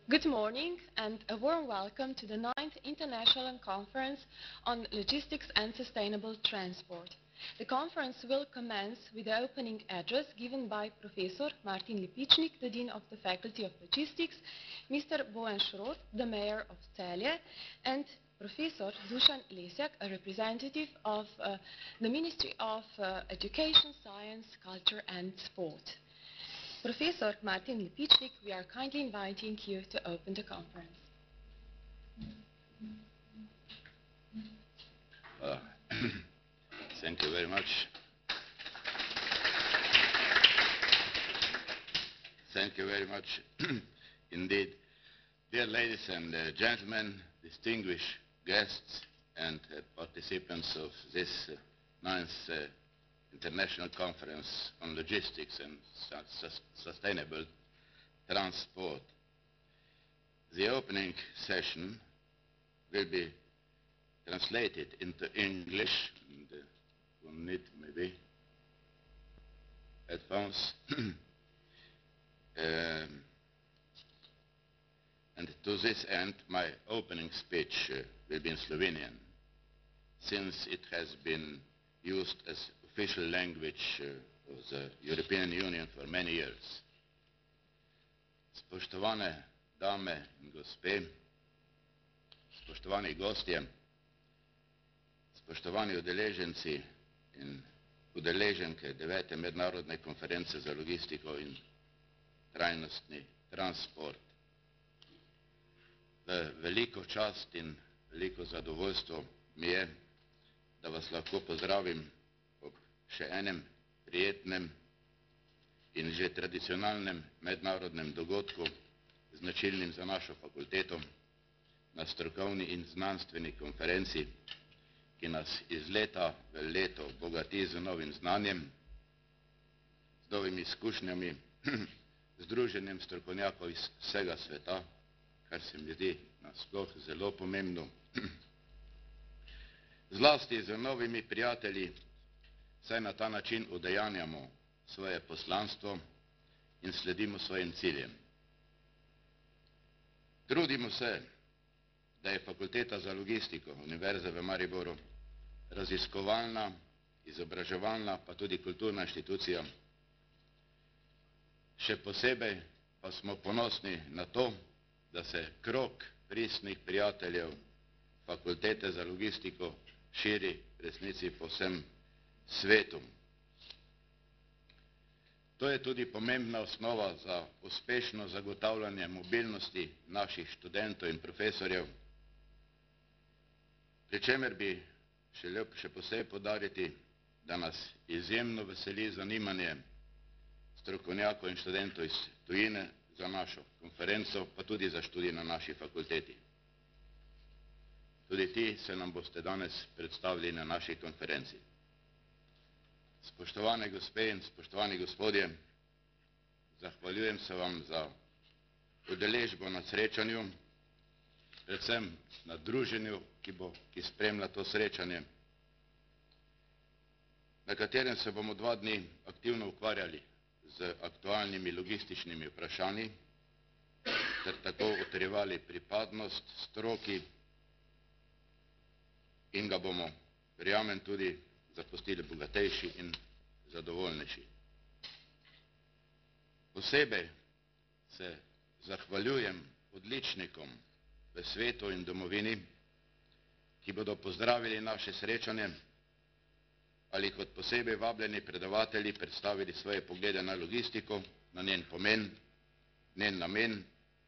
Good morning and a warm welcome to the 9th International Conference on Logistics and Sustainable Transport. The conference will commence with the opening address given by Professor Martin Lipičnik, the Dean of the Faculty of Logistics, Mr. Bojan Šrot, the Mayor of Celje, and Professor Dušan Lesjak, a representative of the Ministry of Education, Science, Culture and Sport. Professor Martin Lipičnik, we are kindly inviting you to open the conference. Thank you very much. Thank you very much indeed. Dear ladies and gentlemen, distinguished guests and participants of this 9th International Conference on Logistics and Sustainable Transport. The opening session will be translated into English, and we'll need maybe headphones. And to this end, my opening speech will be in Slovenian, since it has been used as official language of the European Union for many years. Spoštovane dame in gospe, spoštovani gostje, spoštovani udeleženci in udeleženke 9. mednarodne konference za logistiko in trajnostni transport. Veliko čast in veliko zadovoljstvo mi je, da vas lahko pozdravim ob še enem prijetnem in že tradicionalnem mednarodnem dogodku, značilnim za našo fakulteto, na strokovni in znanstveni konferenci, ki nas iz leta v leto bogati z novim znanjem, z novimi izkušnjami, združenjem strokovnjakov iz vsega sveta, kar se mi zdi nasploh zelo pomembno. Zlasti z novimi prijatelji, saj na ta način udejanjamo svoje poslanstvo in sledimo svojim ciljem. Trudimo se, da je Fakulteta za logistiko Univerze v Mariboru raziskovalna, izobraževalna, pa tudi kulturna inštitucija. Še posebej pa smo ponosni na to, da se krog pristnih prijateljev Fakultete za logistiko širi v resnici po vsem svetu. To je tudi pomembna osnova za uspešno zagotavljanje mobilnosti naših študentov in profesorjev, pri čemer bi želel še posebej poudariti, da nas izjemno veseli zanimanje strokovnjakov in študentov iz tujine za našo konferenco, pa tudi za študij na naši fakulteti. Tudi ti se nam boste danes predstavili na naši konferenci. Spoštovane gospe in spoštovani gospodje, zahvaljujem se vam za udeležbo na srečanju, predvsem na druženju, ki spremlja to srečanje, na katerem se bomo 2 dni aktivno ukvarjali z aktualnimi logističnimi vprašanji, ter tako utrjevali pripadnost stroki in ga bomo, verjamem, tudi zapustili bogatejši in zadovoljnejši. Posebej se zahvaljujem odličnikom v svetu in domovini, ki bodo pozdravili naše srečanje ali kot posebej vabljeni predavatelji predstavili svoje poglede na logistiko, na njen pomen, njen namen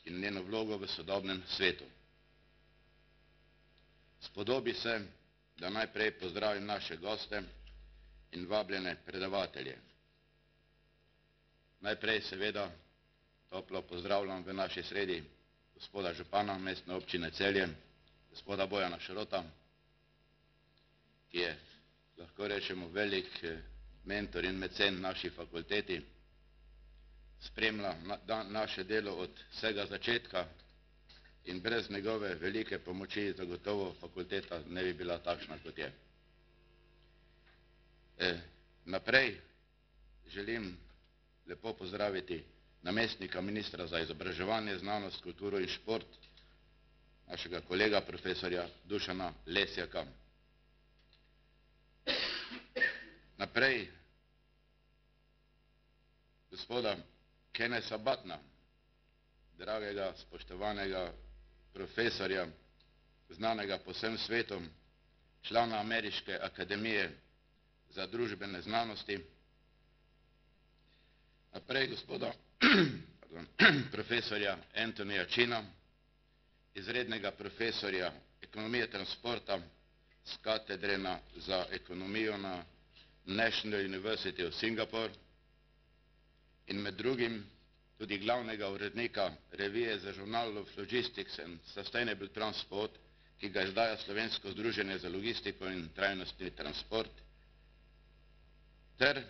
in njeno vlogo v sodobnem svetu. Spodobi se, da najprej pozdravim naše goste in vabljene predavatelje. Najprej seveda toplo pozdravljam v naši sredi gospoda župana mestne občine Celje, gospoda Bojana Šrota, ki je, lahko rečemo, velik mentor in mecen naši fakulteti, spremlja naše delo od vsega začetka in brez njegove velike pomoči zagotovo fakulteta ne bi bila takšna, kot je. Naprej želim lepo pozdraviti namestnika ministra za izobraževanje, znanost, kulturo in šport, našega kolega profesorja Dušana Lesjaka. Naprej gospoda Kenesa Batna, dragega, spoštovanega profesorja, znanega po vsem svetu, člana Ameriške akademije za družbene znanosti. Naprej gospoda profesorja Antonija Čina, izrednega profesorja ekonomije transporta z katedre za ekonomijo na National University of Singapore in med drugim tudi glavnega urednika revije za Journal of Logistics and Sustainable Transport, ki ga izdaja Slovensko združenje za logistiko in trajnostni transport, ter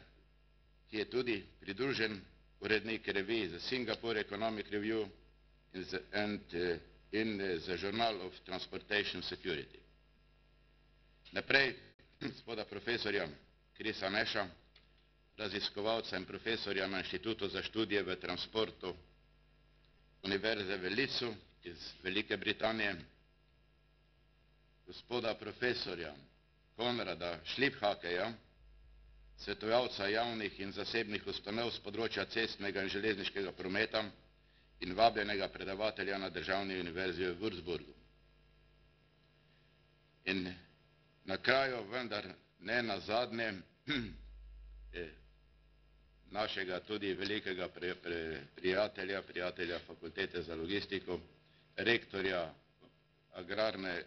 ki je tudi pridružen urednik revij za Singapore Economic Review in the Journal of Transportation Security. Naprej gospoda profesorja Krisa Neša, raziskovalca in profesorja na Inštitutu za študije v transportu Univerze v Leedsu iz Velike Britanije, gospoda profesorja Konrada Šliphakeja, svetovalca javnih in zasebnih ustanov z področja cestnega in železniškega prometa in vabljenega predavatelja na Državni univerzi v Würzburgu. In na kraju, vendar ne nazadnje, našega tudi velikega prijatelja fakultete za logistiko, rektorja Agrarne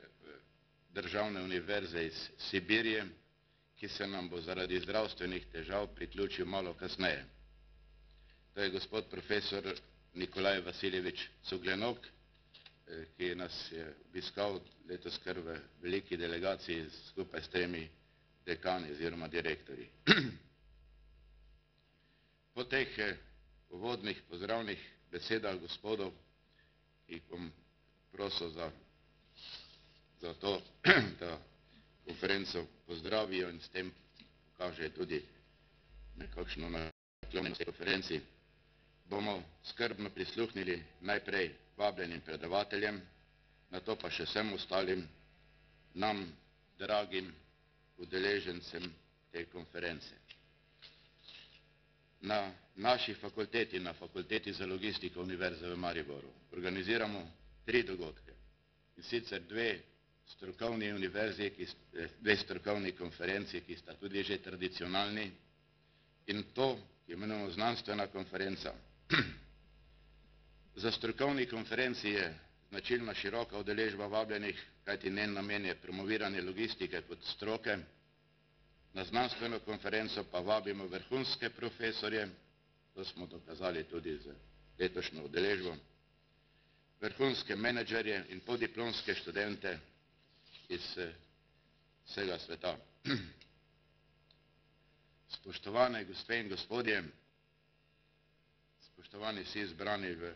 državne univerze iz Sibirije, ki se nam bo zaradi zdravstvenih težav priključil malo kasneje. To je gospod profesor Nikolaj Vasiljevič Cuglenok, ki nas je obiskal letos kar v veliki delegaciji skupaj s 3 dekani oziroma direktorji. Po teh uvodnih pozdravnih besedah gospodov, ki bom prosil za to, da konferenco pozdravijo in s tem pokaže tudi nekakšno naklonjenost konferenci, bomo skrbno prisluhnili najprej vabljenim predavateljem, nato pa še vsem ostalim nam dragim udeležencem te konference. Na naši fakulteti, na Fakulteti za logistiko Univerze v Mariboru, organiziramo 3 dogodke, in sicer 2 strokovni univerzi, 2 strokovni konferenci, ki sta tudi že tradicionalni, in to, ki imenujemo znanstvena konferenca. Za strokovni konferenci je značilna široka udeležba vabljenih, kajti njen namen je promoviranje logistike kot stroke. Na znanstveno konferenco pa vabimo vrhunske profesorje, to smo dokazali tudi z letošnjo udeležbo, vrhunske menedžerje in podiplomske študente iz vsega sveta. Spoštovane gospe in gospodje, spoštovani vsi zbrani v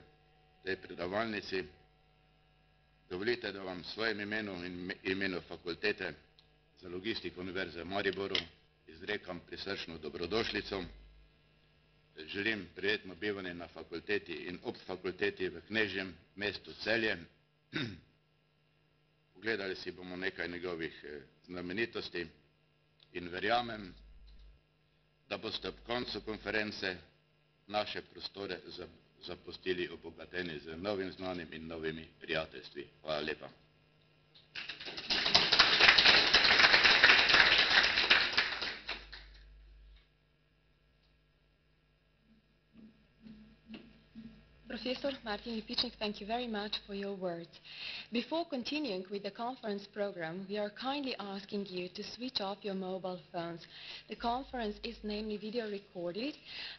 tej predavalnici, dovolite, da vam v svojem imenu in imenu Fakultete za logistiko Univerze v Mariboru izrekam prisrčno dobrodošlico. Želim prijetno bivanje na fakulteti in ob fakulteti v knežjem mestu Celje. Pogledali si bomo nekaj njegovih znamenitosti in verjamem, da boste ob koncu konference naše prostore zapustili obogateni z novim znanjem in novimi prijateljstvi. Hvala lepa. Professor Martin Lipičnik, thank you very much for your words. Before continuing with the conference program, we are kindly asking you to switch off your mobile phones. The conference is namely video recorded,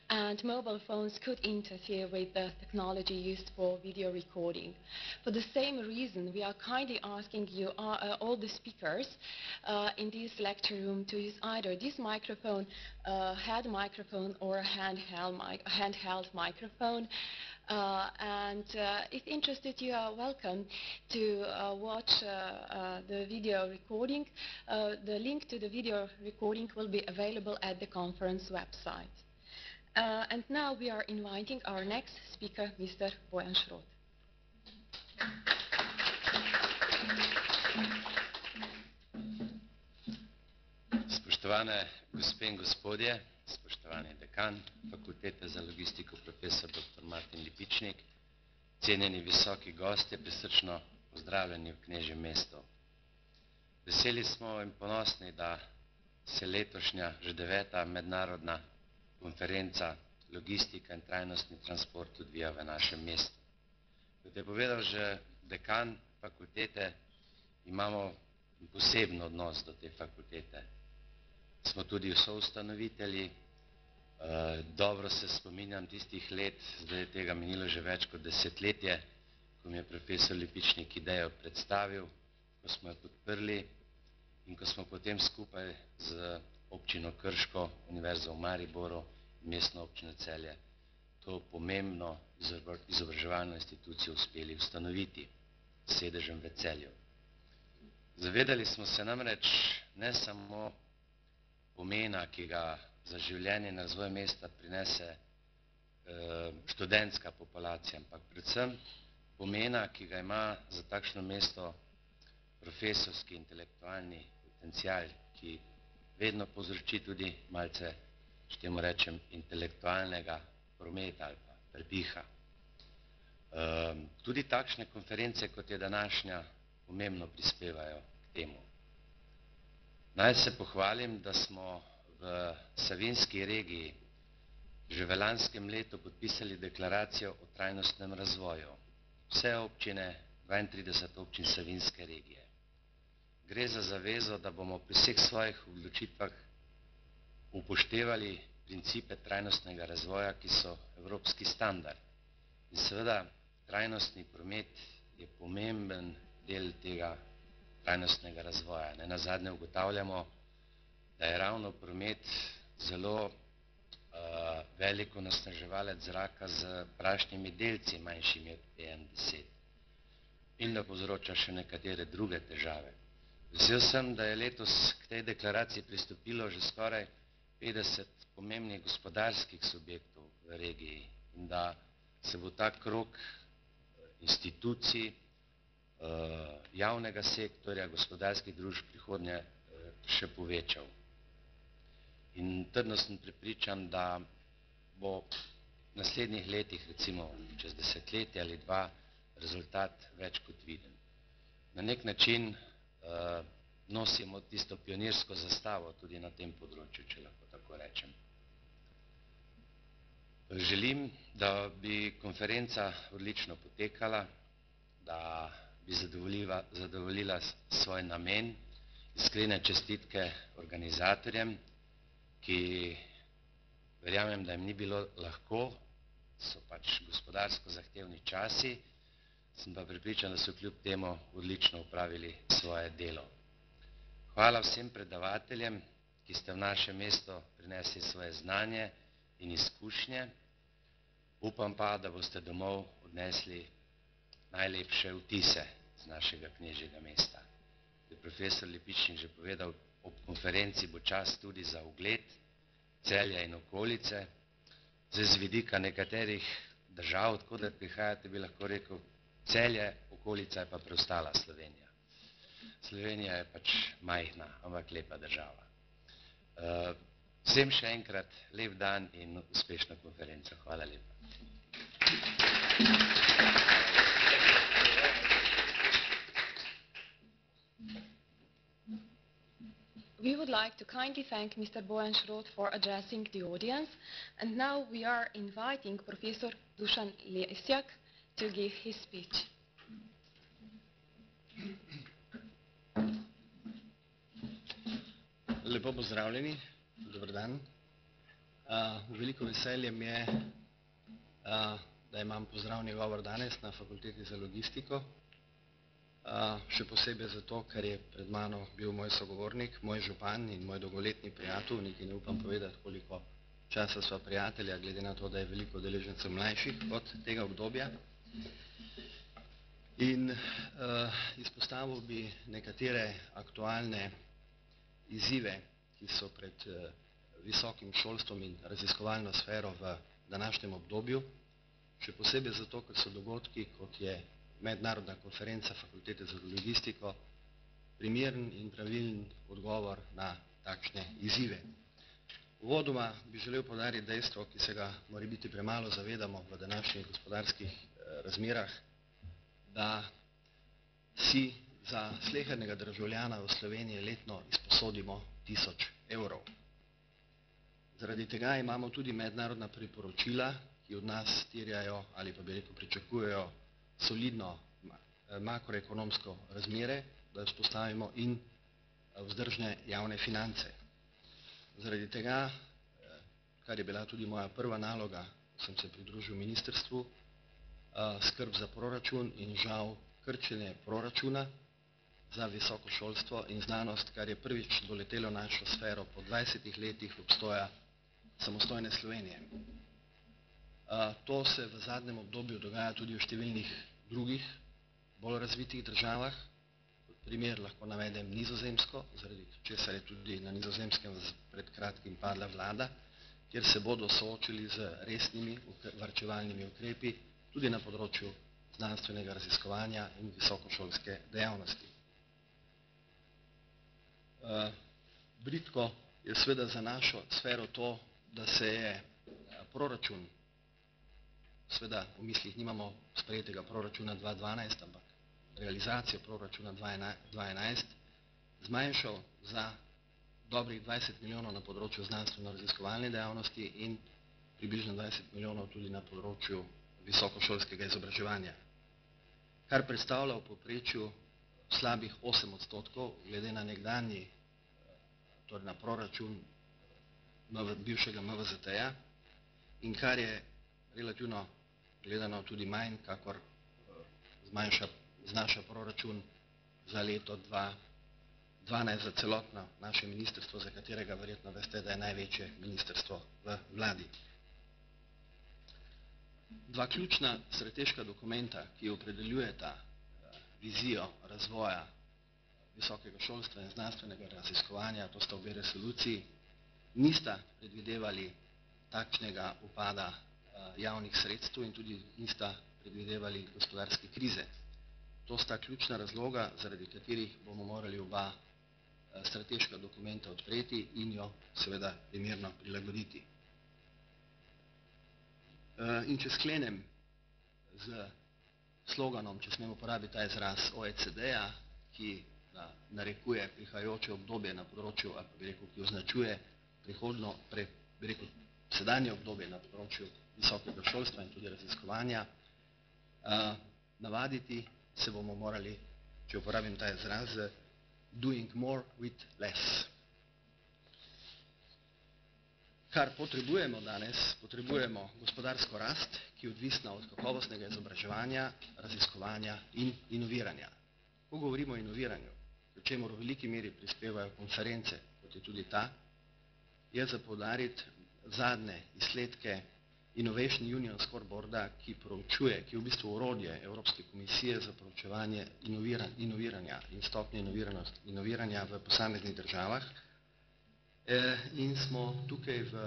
and mobile phones could interfere with the technology used for video recording. For the same reason, we are kindly asking you, all the speakers in this lecture room, to use either this microphone, head microphone, or a handheld microphone. If interested, you are welcome to watch the video recording. The link to the video recording will be available at the conference website. And now we are inviting our next speaker, Mr. Bojan Šrot. Spoštovane gospe in gospodje, spoštovani dekan Fakultete za logistiko, profesor dr. Martin Lipičnik, cenjeni visoki gostje, prisrčno pozdravljeni v Knežjem mestu. Veseli smo in ponosni, da se letošnja, že 9. mednarodna konferenca Logistika in trajnostni transport odvija v našem mestu. Kot je povedal že dekan fakultete, imamo poseben odnos do te fakultete. Smo tudi soustanovitelji, dobro se spominjam tistih let, zdaj je tega minilo že več kot desetletje, ko mi je profesor Lipičnik idejo predstavil, ko smo jo podprli in ko smo potem skupaj z občino Krško, Univerzo v Mariboru in mestno občino Celje to pomembno izobraževalno institucijo uspeli ustanoviti s sedežem v Celju. Zavedali smo se namreč ne samo pomena, ki ga za življenje in razvoj mesta prinese študentska populacija, ampak predvsem pomena, ki ga ima za takšno mesto profesorski intelektualni potencial, ki vedno povzroči tudi malce, če temu rečem, intelektualnega prometa ali pa prepiha. Tudi takšne konference, kot je današnja, pomembno prispevajo k temu. Naj se pohvalim, da smo v Savinjski regiji že v lanskem letu podpisali deklaracijo o trajnostnem razvoju. Vse občine, 32 občin Savinjske regije. Gre za zavezo, da bomo pri vseh svojih odločitvah upoštevali principe trajnostnega razvoja, ki so evropski standard. In seveda, trajnostni promet je pomemben del tega trajnostnega razvoja. Nenazadnje ugotavljamo, da je ravno promet zelo velik onesnaževalec zraka z prašnimi delci, manjšimi od PM10, in da povzroča še nekatere druge težave. Vesel sem, da je letos k tej deklaraciji pristopilo že skoraj 50 pomembnih gospodarskih subjektov v regiji in da se bo ta krog institucij, javnega sektorja, gospodarskih družb prihodnje še povečal. In trdno sem prepričan, da bo v naslednjih letih, recimo čez desetletje ali dva, rezultat več kot viden. Na nek način nosimo tisto pionirsko zastavo tudi na tem področju, če lahko tako rečem. Želim, da bi konferenca odlično potekala, da bi zadovoljila svoj namen, iskrene čestitke organizatorjem, ki verjamem, da jim ni bilo lahko, so pač gospodarsko zahtevni časi, sem pa prepričan, da so kljub temu odlično upravili svoje delo. Hvala vsem predavateljem, ki ste v naše mesto prinesli svoje znanje in izkušnje. Upam pa, da boste domov odnesli najlepše vtise z našega knežjega mesta. Je profesor Lipičnik že povedal, ob konferenci bo čas tudi za ugled Celja in okolice. Zdaj z vidika nekaterih držav, odkoder prihajate, bi lahko rekel, Celje, okolica je pa preostala Slovenija. Slovenija je pač majhna, ampak lepa država. Vsem še enkrat lep dan in uspešno konferenco. Hvala lepa. like to kindly thank Mr. Bojan Šrot for addressing the audience. And now we are inviting Professor Dušan Lesjak to give his speech. Lepo pozdravljeni, dober dan. Veliko veselje mi je, da imam pozdravni govor danes na Fakulteti za logistiko. Še posebej zato, ker je pred mano bil moj sogovornik, moj župan in moj dolgoletni prijatelj, niti ne upam povedati, koliko časa sva prijatelja, glede na to, da je veliko udeležencev mlajših od tega obdobja. In izpostavil bi nekatere aktualne izzive, ki so pred visokim šolstvom in raziskovalno sfero v današnjem obdobju, še posebej zato, ker so dogodki, kot je mednarodna konferenca Fakultete za logistiko, primeren in pravilen odgovor na takšne izzive. Uvodoma bi želel poudariti dejstvo, ki se ga morebiti premalo zavedamo v današnjih gospodarskih razmerah, da si za slehernega državljana v Sloveniji letno izposodimo 1000 evrov. Zaradi tega imamo tudi mednarodna priporočila, ki od nas terjajo ali pa bi rekel pričakujejo solidno makroekonomsko razmere, da vzpostavimo in vzdržne javne finance. Zaradi tega, kar je bila tudi moja prva naloga, ko sem se pridružil ministrstvu, skrb za proračun in žal krčenje proračuna za visoko šolstvo in znanost, kar je prvič doletelo našo sfero po 20 letih obstoja samostojne Slovenije. To se v zadnjem obdobju dogaja tudi v številnih drugih, bolj razvitih državah. Kot primer lahko navedem Nizozemsko, zaradi česar je tudi na Nizozemskem pred kratkim padla vlada, kjer se bodo soočili z resnimi varčevalnimi ukrepi tudi na področju znanstvenega raziskovanja in visokošolske dejavnosti. Bridko je seveda za našo sfero to, da se je proračun, seveda v mislih nimamo sprejetega proračuna 2012, ampak realizacijo proračuna 2011, zmanjšal za dobrih 20 milijonov na področju znanstveno-raziskovalne dejavnosti in približno 20 milijonov tudi na področju visokošolskega izobraževanja, kar predstavlja v povprečju slabih 8% glede na nekdanji, torej na proračun bivšega MVZT-ja in kar je relativno gledano tudi manj, kakor znaša proračun za leto 2012 za celotno naše ministrstvo, za katerega verjetno veste, da je največje ministrstvo v vladi. Dva ključna strateška dokumenta, ki opredeljujeta vizijo razvoja visokega šolstva in znanstvenega raziskovanja, to sta obe resoluciji, nista predvidevali takšnega upada javnih sredstev in tudi nista predvidevali gospodarske krize. To sta ključna razloga, zaradi katerih bomo morali oba strateška dokumenta odpreti in jo seveda primerno prilagoditi. In če sklenem z sloganom, če smemo uporabiti ta izraz OECD-ja, ki narekuje prihajajoče obdobje na področju, ali pa bi rekel, ki označuje prihodno, bi rekel, sedanje obdobje na področju visokega šolstva in tudi raziskovanja, navaditi se bomo morali, če uporabim ta izraz, doing more with less. Kar potrebujemo danes, potrebujemo gospodarsko rast, ki je odvisna od kakovostnega izobraževanja, raziskovanja in inoviranja. Ko govorimo o inoviranju, pri čemer v veliki meri prispevajo konference, kot je tudi ta, je za poudariti zadnje izsledke Innovation Union Scoreboarda, ki proučuje, ki je v bistvu orodje Evropske komisije za proučevanje inoviranja in stopnje inoviranja v posameznih državah. In smo tukaj v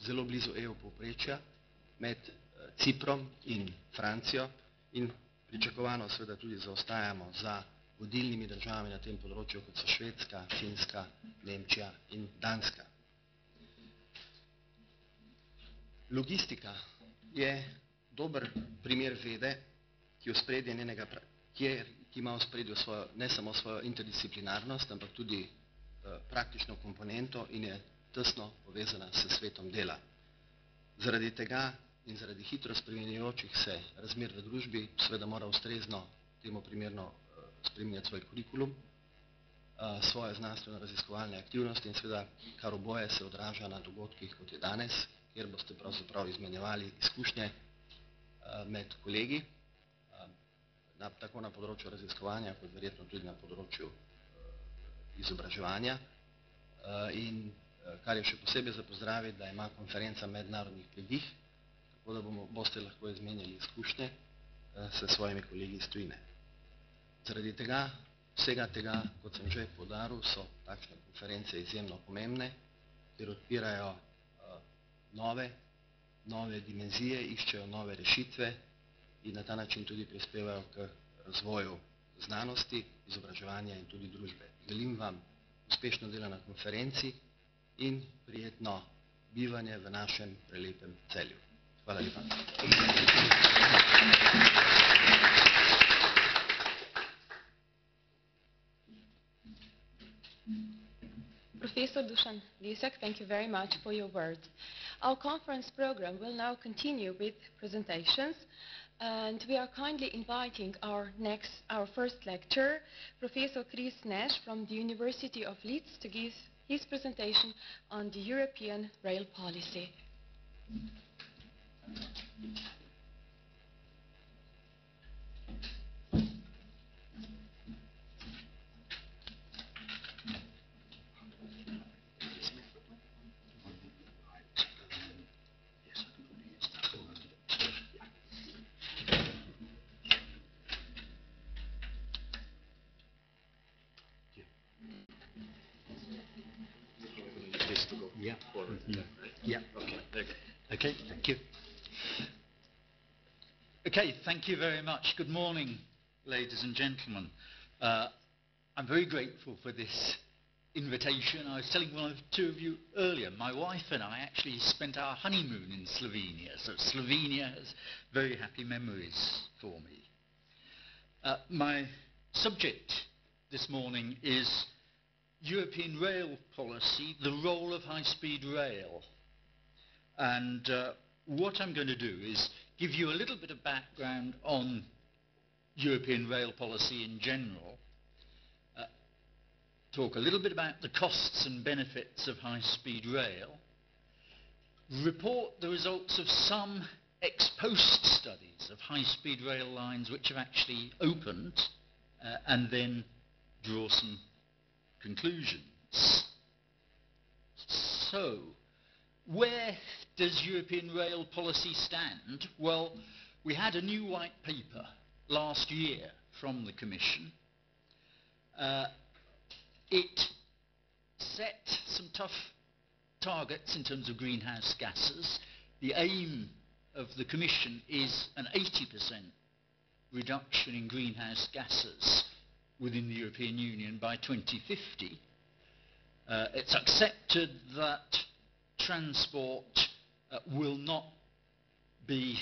zelo blizu EU povprečja med Ciprom in Francijo in pričakovano seveda tudi zaostajamo za vodilnimi državami na tem področju, kot so Švedska, Finska, Nemčija in Danska. Logistika je dober primer vede, ki ima v ospredju ne samo svojo interdisciplinarnost, ampak tudi praktično komponento in je tesno povezana s svetom dela. Zaradi tega in zaradi hitro spremenjajočih se razmer v družbi seveda mora ustrezno temu primerno spreminjati svoj kurikulum, svoje znanstveno-raziskovalne aktivnosti in seveda kar oboje se odraža na dogodkih, kot je danes, kjer boste pravzaprav izmenjevali izkušnje med kolegi, tako na področju raziskovanja, kot verjetno tudi na področju izobraževanja. In kar je še posebej za pozdraviti, da ima konferenca mednarodnih predih, tako da boste lahko izmenjali izkušnje s svojimi kolegi iz tujine. Zaradi tega, vsega tega, kot sem že poudaril, so takšne konference izjemno pomembne, ker odpirajo nove dimenzije, iščejo nove rešitve in na ta način tudi prispevajo k razvoju znanosti, izobraževanja in tudi družbe. Želim vam uspešno delo na konferenci in prijetno bivanje v našem prelepem Celju. Hvala lepa. Professor Dusan Lisek, thank you very much for your words. Our conference program will now continue with presentations, and we are kindly inviting our first lecturer, Professor Chris Nash from the University of Leeds, to give his presentation on the European rail policy. Yeah. Yeah. Okay. There you go. Okay. Thank you. Okay. Thank you very much. Good morning, ladies and gentlemen. I'm very grateful for this invitation. I was telling one or two of you earlier, my wife and I actually spent our honeymoon in Slovenia, so Slovenia has very happy memories for me. My subject this morning is European rail policy, the role of high-speed rail. And what I'm going to do is give you a little bit of background on European rail policy in general, talk a little bit about the costs and benefits of high-speed rail, report the results of some ex-post studies of high-speed rail lines which have actually opened, and then draw some conclusions. So, where does European rail policy stand? Well, we had a new white paper last year from the Commission. It set some tough targets in terms of greenhouse gases. The aim of the Commission is an 80% reduction in greenhouse gases within the European Union by 2050. It's accepted that transport will not be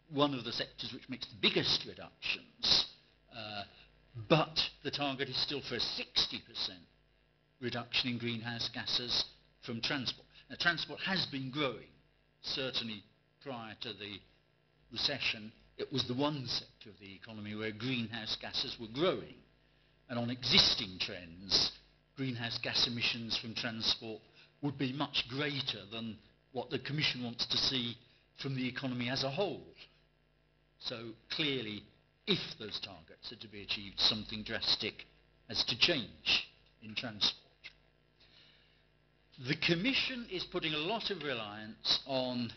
one of the sectors which makes the biggest reductions, but the target is still for a 60% reduction in greenhouse gases from transport. Now, transport has been growing. Certainly prior to the recession, it was the one sector of the economy where greenhouse gases were growing. And on existing trends, greenhouse gas emissions from transport would be much greater than what the Commission wants to see from the economy as a whole. So clearly, if those targets are to be achieved, something drastic has to change in transport. The Commission is putting a lot of reliance on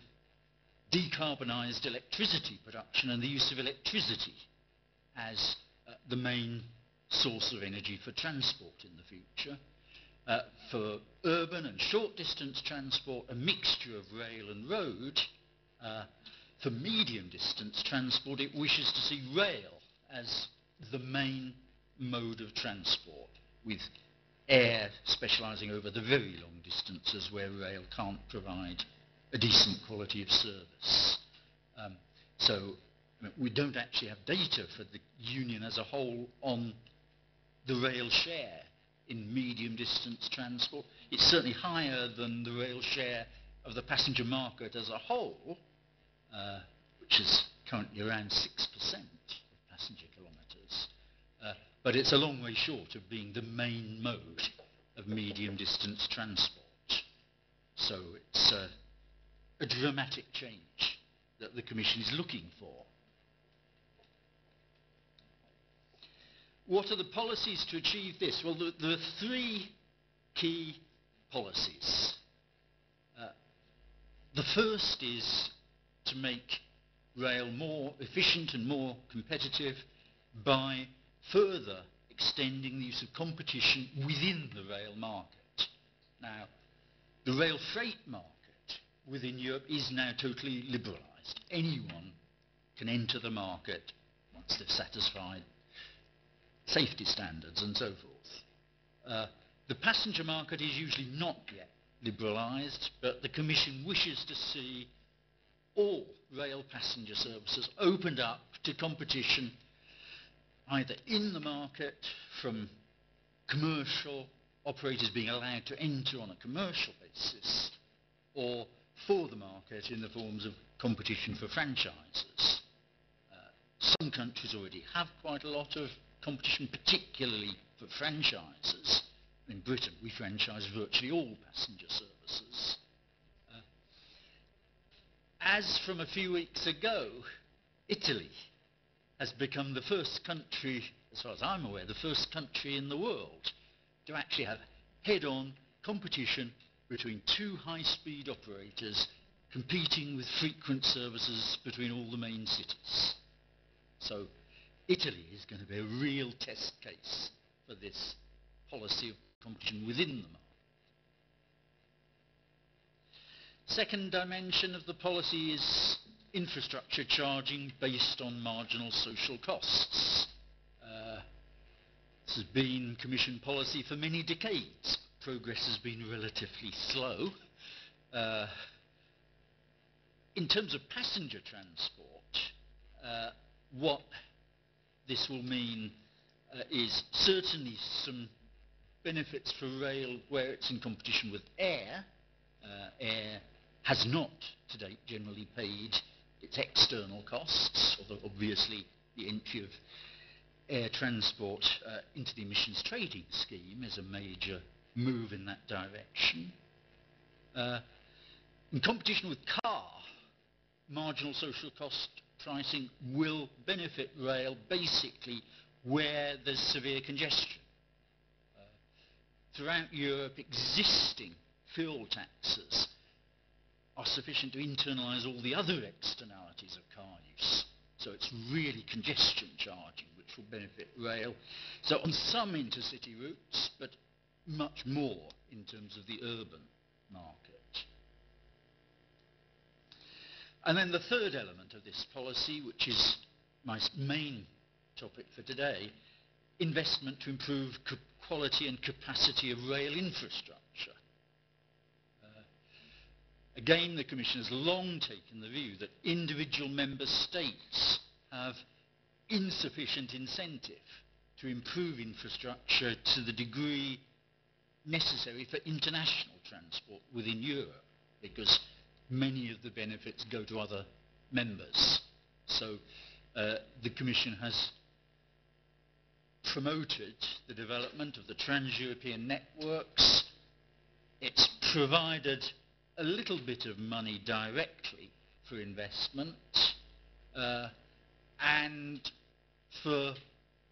decarbonised electricity production and the use of electricity as the main source of energy for transport in the future. For urban and short distance transport, a mixture of rail and road. For medium distance transport, it wishes to see rail as the main mode of transport, with air specialising over the very long distances where rail can't provide a decent quality of service. So we don't actually have data for the Union as a whole on the rail share in medium-distance transport. It's certainly higher than the rail share of the passenger market as a whole, which is currently around 6% of passenger kilometres. But it's a long way short of being the main mode of medium-distance transport. So it's a dramatic change that the Commission is looking for. What are the policies to achieve this? Well, there are three key policies. The first is to make rail more efficient and more competitive by further extending the use of competition within the rail market. Now, the rail freight market within Europe is now totally liberalised. Anyone can enter the market once they've satisfied safety standards and so forth. The passenger market is usually not yet liberalised, but the Commission wishes to see all rail passenger services opened up to competition, either in the market from commercial operators being allowed to enter on a commercial basis, or for the market in the forms of competition for franchises. Some countries already have quite a lot of competition, particularly for franchises. In Britain, we franchise virtually all passenger services. As from a few weeks ago, Italy has become the first country, as far as I'm aware, the first country in the world to actually have head-on competition between two high-speed operators competing with frequent services between all the main cities. So Italy is going to be a real test case for this policy of competition within the market. Second dimension of the policy is infrastructure charging based on marginal social costs. This has been Commission policy for many decades. Progress has been relatively slow. In terms of passenger transport, what this will mean is certainly some benefits for rail where it's in competition with air. Air has not to date generally paid its external costs, although obviously the entry of air transport into the emissions trading scheme is a major move in that direction. In competition with car, marginal social cost pricing will benefit rail basically where there's severe congestion. Throughout Europe, existing fuel taxes are sufficient to internalise all the other externalities of car use. So it's really congestion charging which will benefit rail. So on some intercity routes, but much more in terms of the urban market. And then the third element of this policy, which is my main topic for today, investment to improve quality and capacity of rail infrastructure. Again, the Commission has long taken the view that individual member states have insufficient incentive to improve infrastructure to the degree necessary for international transport within Europe, because many of the benefits go to other members. So the Commission has promoted the development of the trans-European networks. It's provided a little bit of money directly for investment, and for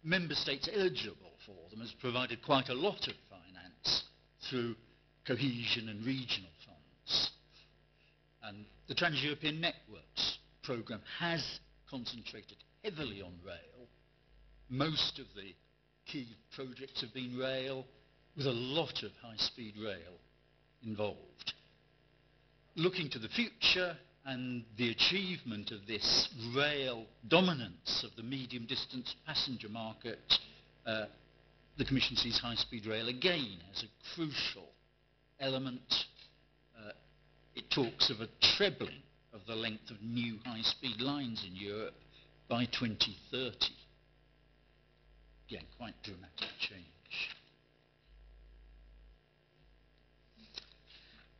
member states eligible for them has provided quite a lot of finance through cohesion and regional funds. And the Trans-European Networks programme has concentrated heavily on rail. Most of the key projects have been rail, with a lot of high-speed rail involved. Looking to the future and the achievement of this rail dominance of the medium-distance passenger market, the Commission sees high-speed rail again as a crucial element. It talks of a trebling of the length of new high-speed lines in Europe by 2030. Again, quite dramatic change.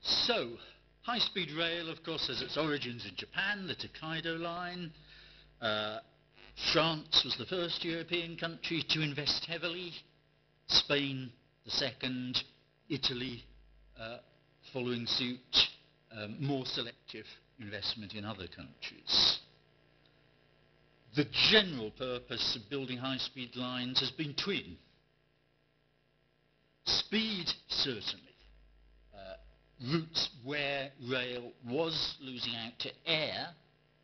So, high-speed rail, of course, has its origins in Japan, the Tokaido line. France was the first European country to invest heavily. Spain, the second. Italy, following suit. More selective investment in other countries. The general purpose of building high-speed lines has been twin. Speed, certainly. Routes where rail was losing out to air,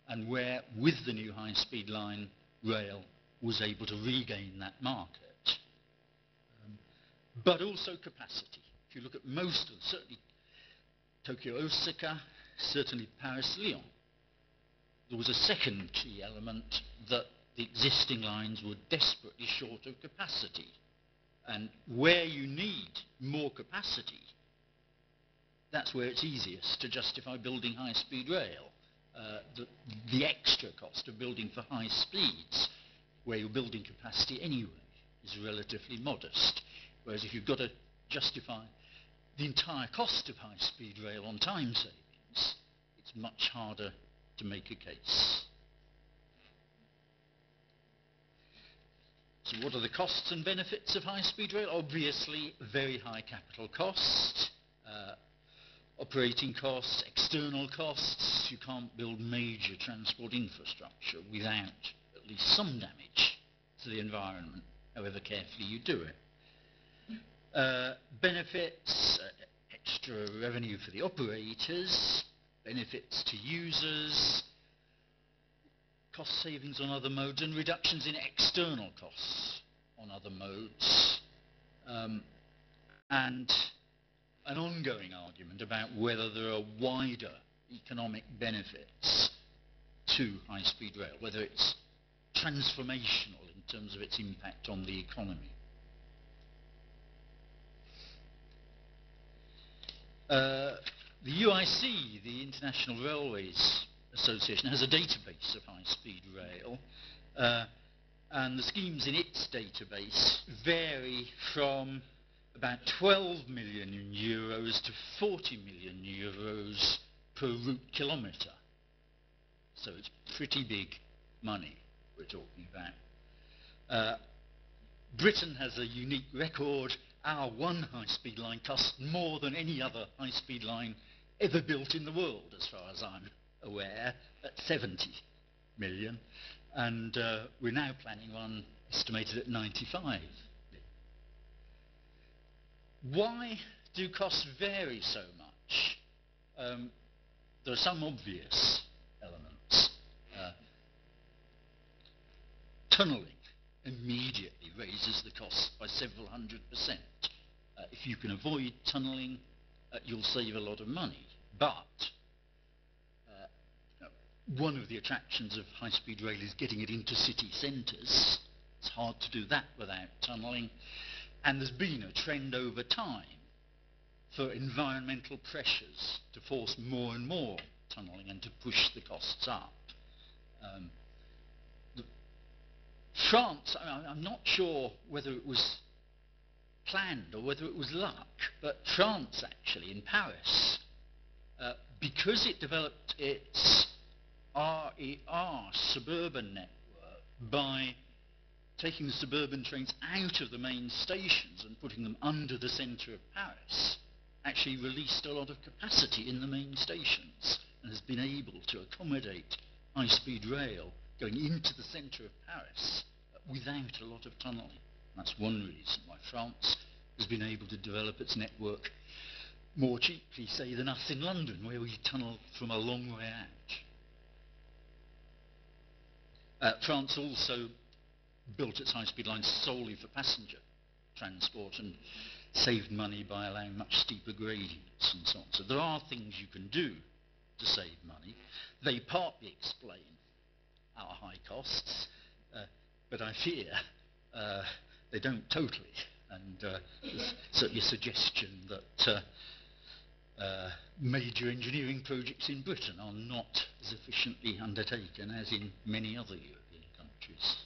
and where, with the new high-speed line, rail was able to regain that market. But also capacity. If you look at most of, certainly Tokyo-Osaka, certainly Paris-Lyon, there was a second key element that the existing lines were desperately short of capacity. And where you need more capacity, that's where it's easiest to justify building high-speed rail. The extra cost of building for high speeds, where you're building capacity anyway, is relatively modest. Whereas if you've got to justify the entire cost of high-speed rail on time savings, it's much harder to make a case. So what are the costs and benefits of high-speed rail? Obviously, very high capital cost, operating costs, external costs. You can't build major transport infrastructure without at least some damage to the environment, however carefully you do it. Benefits, extra revenue for the operators, benefits to users, cost savings on other modes, and reductions in external costs on other modes. And an ongoing argument about whether there are wider economic benefits to high-speed rail, whether it's transformational in terms of its impact on the economy. The UIC, the International Railways Association, has a database of high-speed rail, and the schemes in its database vary from about 12 million euros to 40 million euros per route kilometre. So it's pretty big money we're talking about. Britain has a unique record. Our one high-speed line cost more than any other high-speed line ever built in the world, as far as I'm aware, at 70 million. And we're now planning one estimated at 95 million. Why do costs vary so much? There are some obvious elements. Tunnelling immediately raises the cost by several 100%. If you can avoid tunnelling, you'll save a lot of money. But one of the attractions of high-speed rail is getting it into city centres. It's hard to do that without tunnelling. And there's been a trend over time for environmental pressures to force more and more tunnelling and to push the costs up. France, I'm not sure whether it was planned or whether it was luck, but France actually, in Paris, because it developed its RER suburban network by taking the suburban trains out of the main stations and putting them under the centre of Paris, actually released a lot of capacity in the main stations and has been able to accommodate high-speed rail going into the centre of Paris without a lot of tunnelling. That's one reason why France has been able to develop its network more cheaply, say, than us in London, where we tunnel from a long way out. France also built its high-speed lines solely for passenger transport and saved money by allowing much steeper gradients and so on. So there are things you can do to save money. They partly explain our high costs, but I fear they don't totally. And there's certainly a suggestion that major engineering projects in Britain are not as efficiently undertaken as in many other European countries.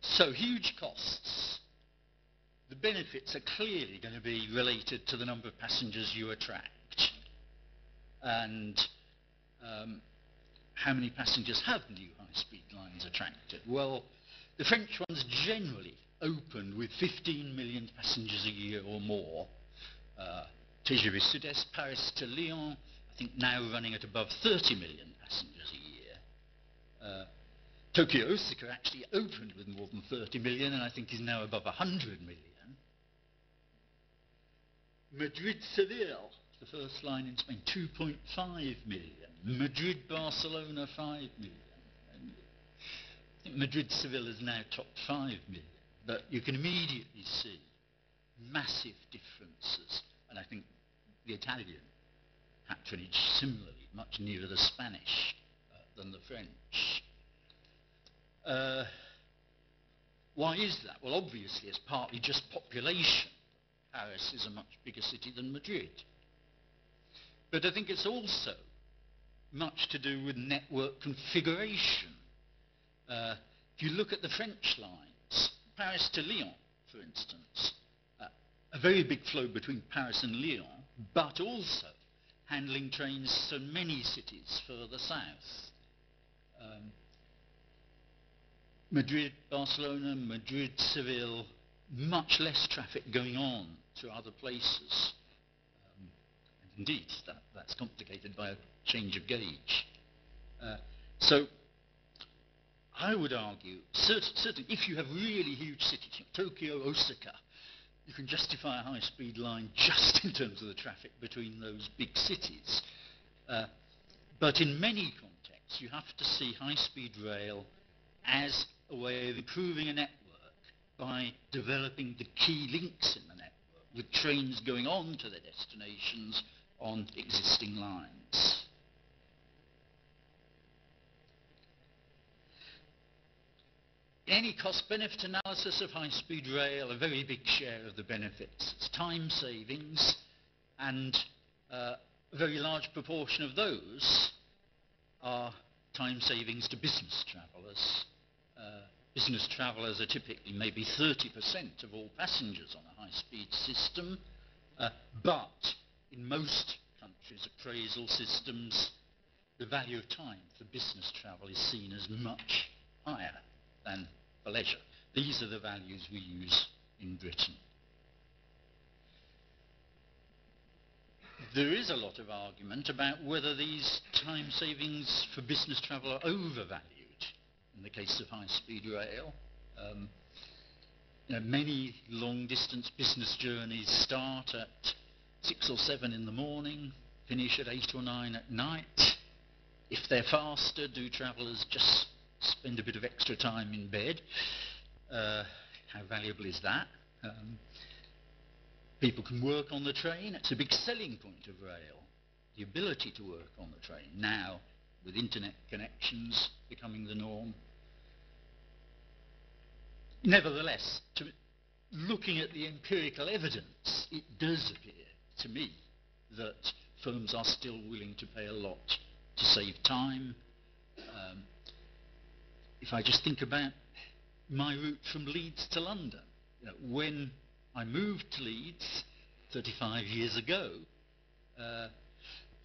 So huge costs, the benefits are clearly going to be related to the number of passengers you attract. And how many passengers have new high-speed lines attracted? Well, the French ones generally opened with 15 million passengers a year or more. TGV Sud-Est, Paris to Lyon, I think now running at above 30 million passengers a year. Tokyo Osaka actually opened with more than 30 million and I think is now above 100 million. Madrid-Seville, the first line in Spain, 2.5 million. Madrid-Barcelona, 5 million. And I think Madrid-Seville is now top 5 million. But you can immediately see massive differences. And I think the Italian patronage similarly, much nearer the Spanish than the French. Why is that? Well, obviously it's partly just population. Paris is a much bigger city than Madrid. But I think it's also much to do with network configuration. If you look at the French lines, Paris to Lyon, for instance, a very big flow between Paris and Lyon, but also handling trains to many cities further south. Madrid, Barcelona, Madrid, Seville, much less traffic going on to other places. And indeed, that's complicated by a change of gauge. So I would argue, certainly if you have really huge cities, Tokyo, Osaka, you can justify a high-speed line just in terms of the traffic between those big cities. But in many contexts, you have to see high-speed rail as a way of improving a network by developing the key links in the network, with trains going on to their destinations on existing lines. In any cost-benefit analysis of high-speed rail, a very big share of the benefits is time savings, and a very large proportion of those are time savings to business travellers. Business travellers are typically maybe 30% of all passengers on a high-speed system, but in most countries' appraisal systems, the value of time for business travel is seen as much higher than for leisure. These are the values we use in Britain. There is a lot of argument about whether these time savings for business travel are overvalued in the case of high-speed rail. Many long-distance business journeys start at 6 or 7 in the morning, finish at 8 or 9 at night. If they're faster, do travellers just spend a bit of extra time in bed? How valuable is that? People can work on the train. It's a big selling point of rail, the ability to work on the train. Now, with internet connections becoming the norm. Nevertheless, looking at the empirical evidence, it does appear to me that firms are still willing to pay a lot to save time. If I just think about my route from Leeds to London, when I moved to Leeds 35 years ago,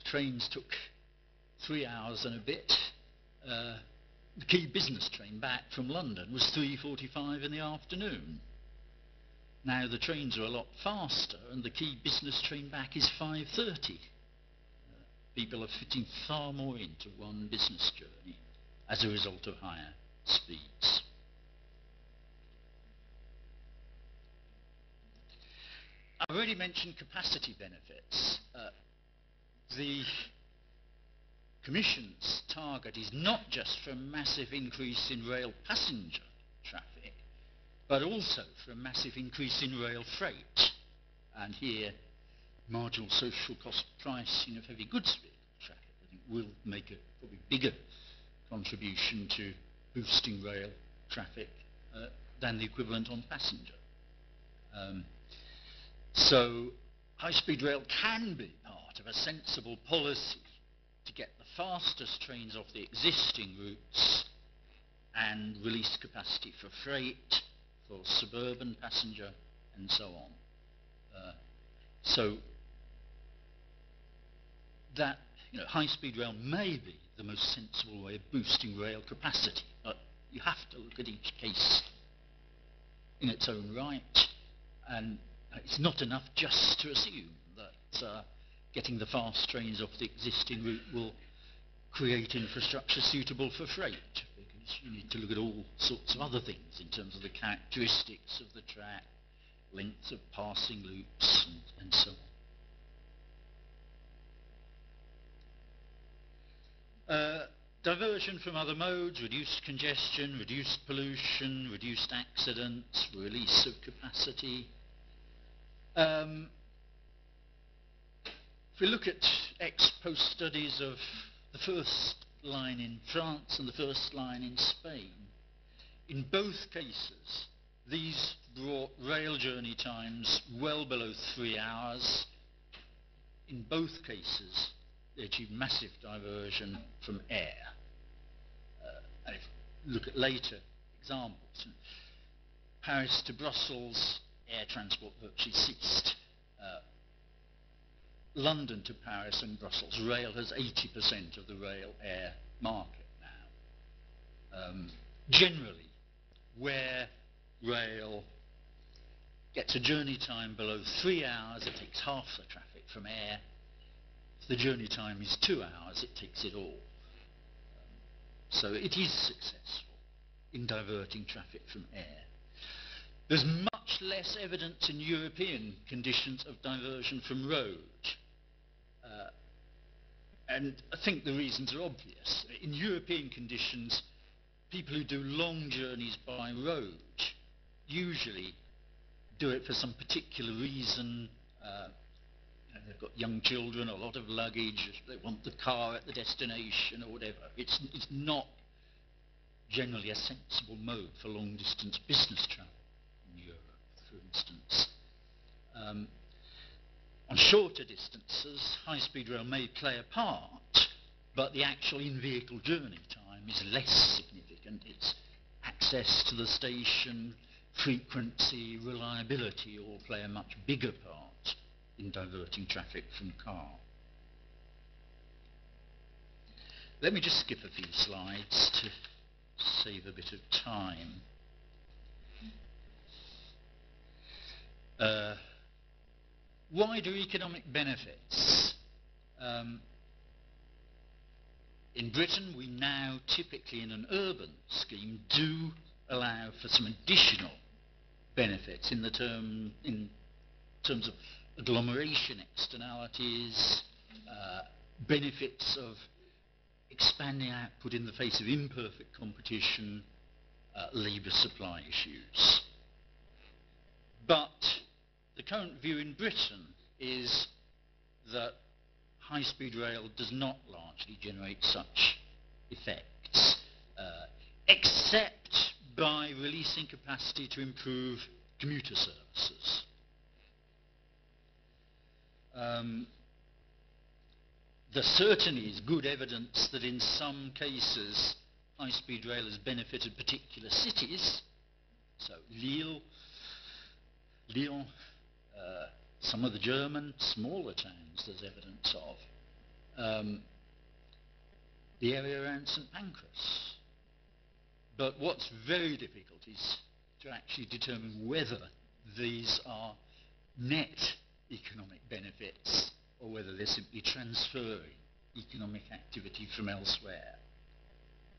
trains took 3 hours and a bit. The key business train back from London was 3:45 in the afternoon. Now the trains are a lot faster and the key business train back is 5:30. People are fitting far more into one business journey as a result of higher speeds. I've already mentioned capacity benefits. The Commission's target is not just for a massive increase in rail passenger traffic, but also for a massive increase in rail freight. And here, marginal social cost pricing of heavy goods rail traffic, I think, will make a probably bigger contribution to boosting rail traffic than the equivalent on passenger. So high-speed rail can be part of a sensible policy to get the fastest trains off the existing routes and release capacity for freight, for suburban passenger and so on. So that high-speed rail may be the most sensible way of boosting rail capacity, but you have to look at each case in its own right, and it's not enough just to assume that getting the fast trains off the existing route will create infrastructure suitable for freight, because you need to look at all sorts of other things in terms of the characteristics of the track, length of passing loops, and so on. Diversion from other modes, reduced congestion, reduced pollution, reduced accidents, release of capacity. If we look at ex-post studies of the first line in France and the first line in Spain, in both cases, these brought rail journey times well below 3 hours. In both cases, they achieved massive diversion from air. And if you look at later examples, Paris to Brussels, air transport virtually ceased. London to Paris and Brussels, rail has 80% of the rail-air market now. Generally, where rail gets a journey time below 3 hours, it takes half the traffic from air. If the journey time is 2 hours, it takes it all. So it is successful in diverting traffic from air. There's much less evidence in European conditions of diversion from road. And I think the reasons are obvious. In European conditions, people who do long journeys by road usually do it for some particular reason. They've got young children, a lot of luggage, they want the car at the destination or whatever. It's not generally a sensible mode for long distance business travel in Europe, for instance. On shorter distances, high-speed rail may play a part, but the actual in-vehicle journey time is less significant. It's access to the station, frequency, reliability all play a much bigger part in diverting traffic from car. Let me just skip a few slides to save a bit of time. Wider economic benefits. In Britain, we now typically in an urban scheme do allow for some additional benefits in terms of agglomeration externalities, benefits of expanding output in the face of imperfect competition, labour supply issues. But the current view in Britain is that high-speed rail does not largely generate such effects, except by releasing capacity to improve commuter services. There certainly is good evidence that in some cases high-speed rail has benefited particular cities, so Lyon, some of the German smaller towns there's evidence of, the area around St Pancras. But what's very difficult is to actually determine whether these are net economic benefits or whether they're simply transferring economic activity from elsewhere.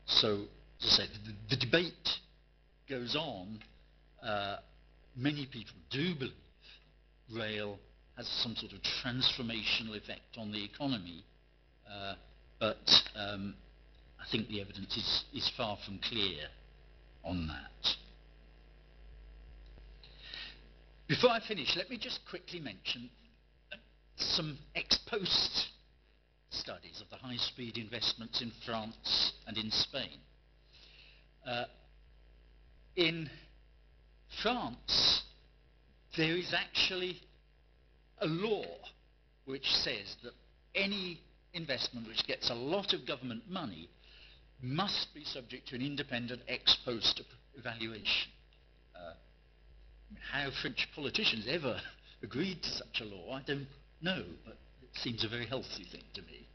So, as I say, the debate goes on. Many people do believe rail has some sort of transformational effect on the economy, but I think the evidence is far from clear on that. Before I finish, let me just quickly mention some ex-post studies of the high-speed investments in France and in Spain. In France, there is actually a law which says that any investment which gets a lot of government money must be subject to an independent ex-post evaluation. mean, how French politicians ever agreed to such a law, I don't know, but it seems a very healthy thing to me.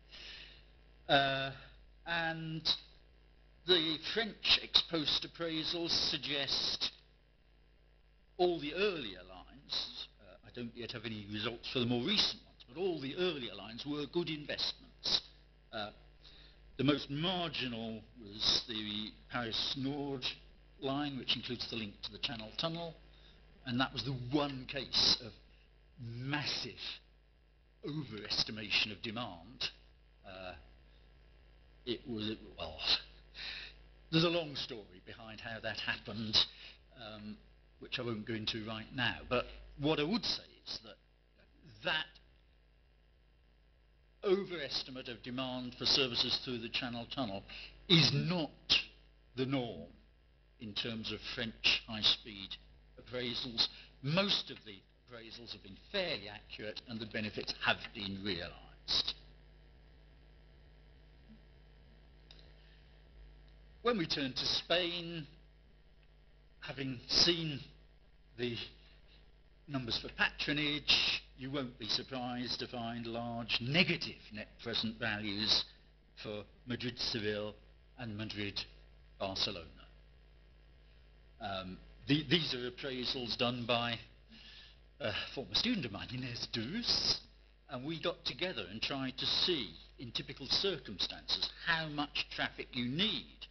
And the French ex post appraisals suggest all the earlier lines, I don't yet have any results for the more recent ones, but all the earlier lines were good investments. The most marginal was the Paris-Nord line, which includes the link to the Channel Tunnel, and that was the one case of massive overestimation of demand. It was, well, there's a long story behind how that happened, which I won't go into right now, but what I would say is that that overestimate of demand for services through the Channel Tunnel is not the norm in terms of French high-speed appraisals. Most of the appraisals have been fairly accurate and the benefits have been realised. When we turn to Spain, having seen the numbers for patronage, you won't be surprised to find large negative net present values for Madrid-Seville and Madrid-Barcelona. These are appraisals done by a former student of mine, Inés Dous, and we got together and tried to see, in typical circumstances, how much traffic you need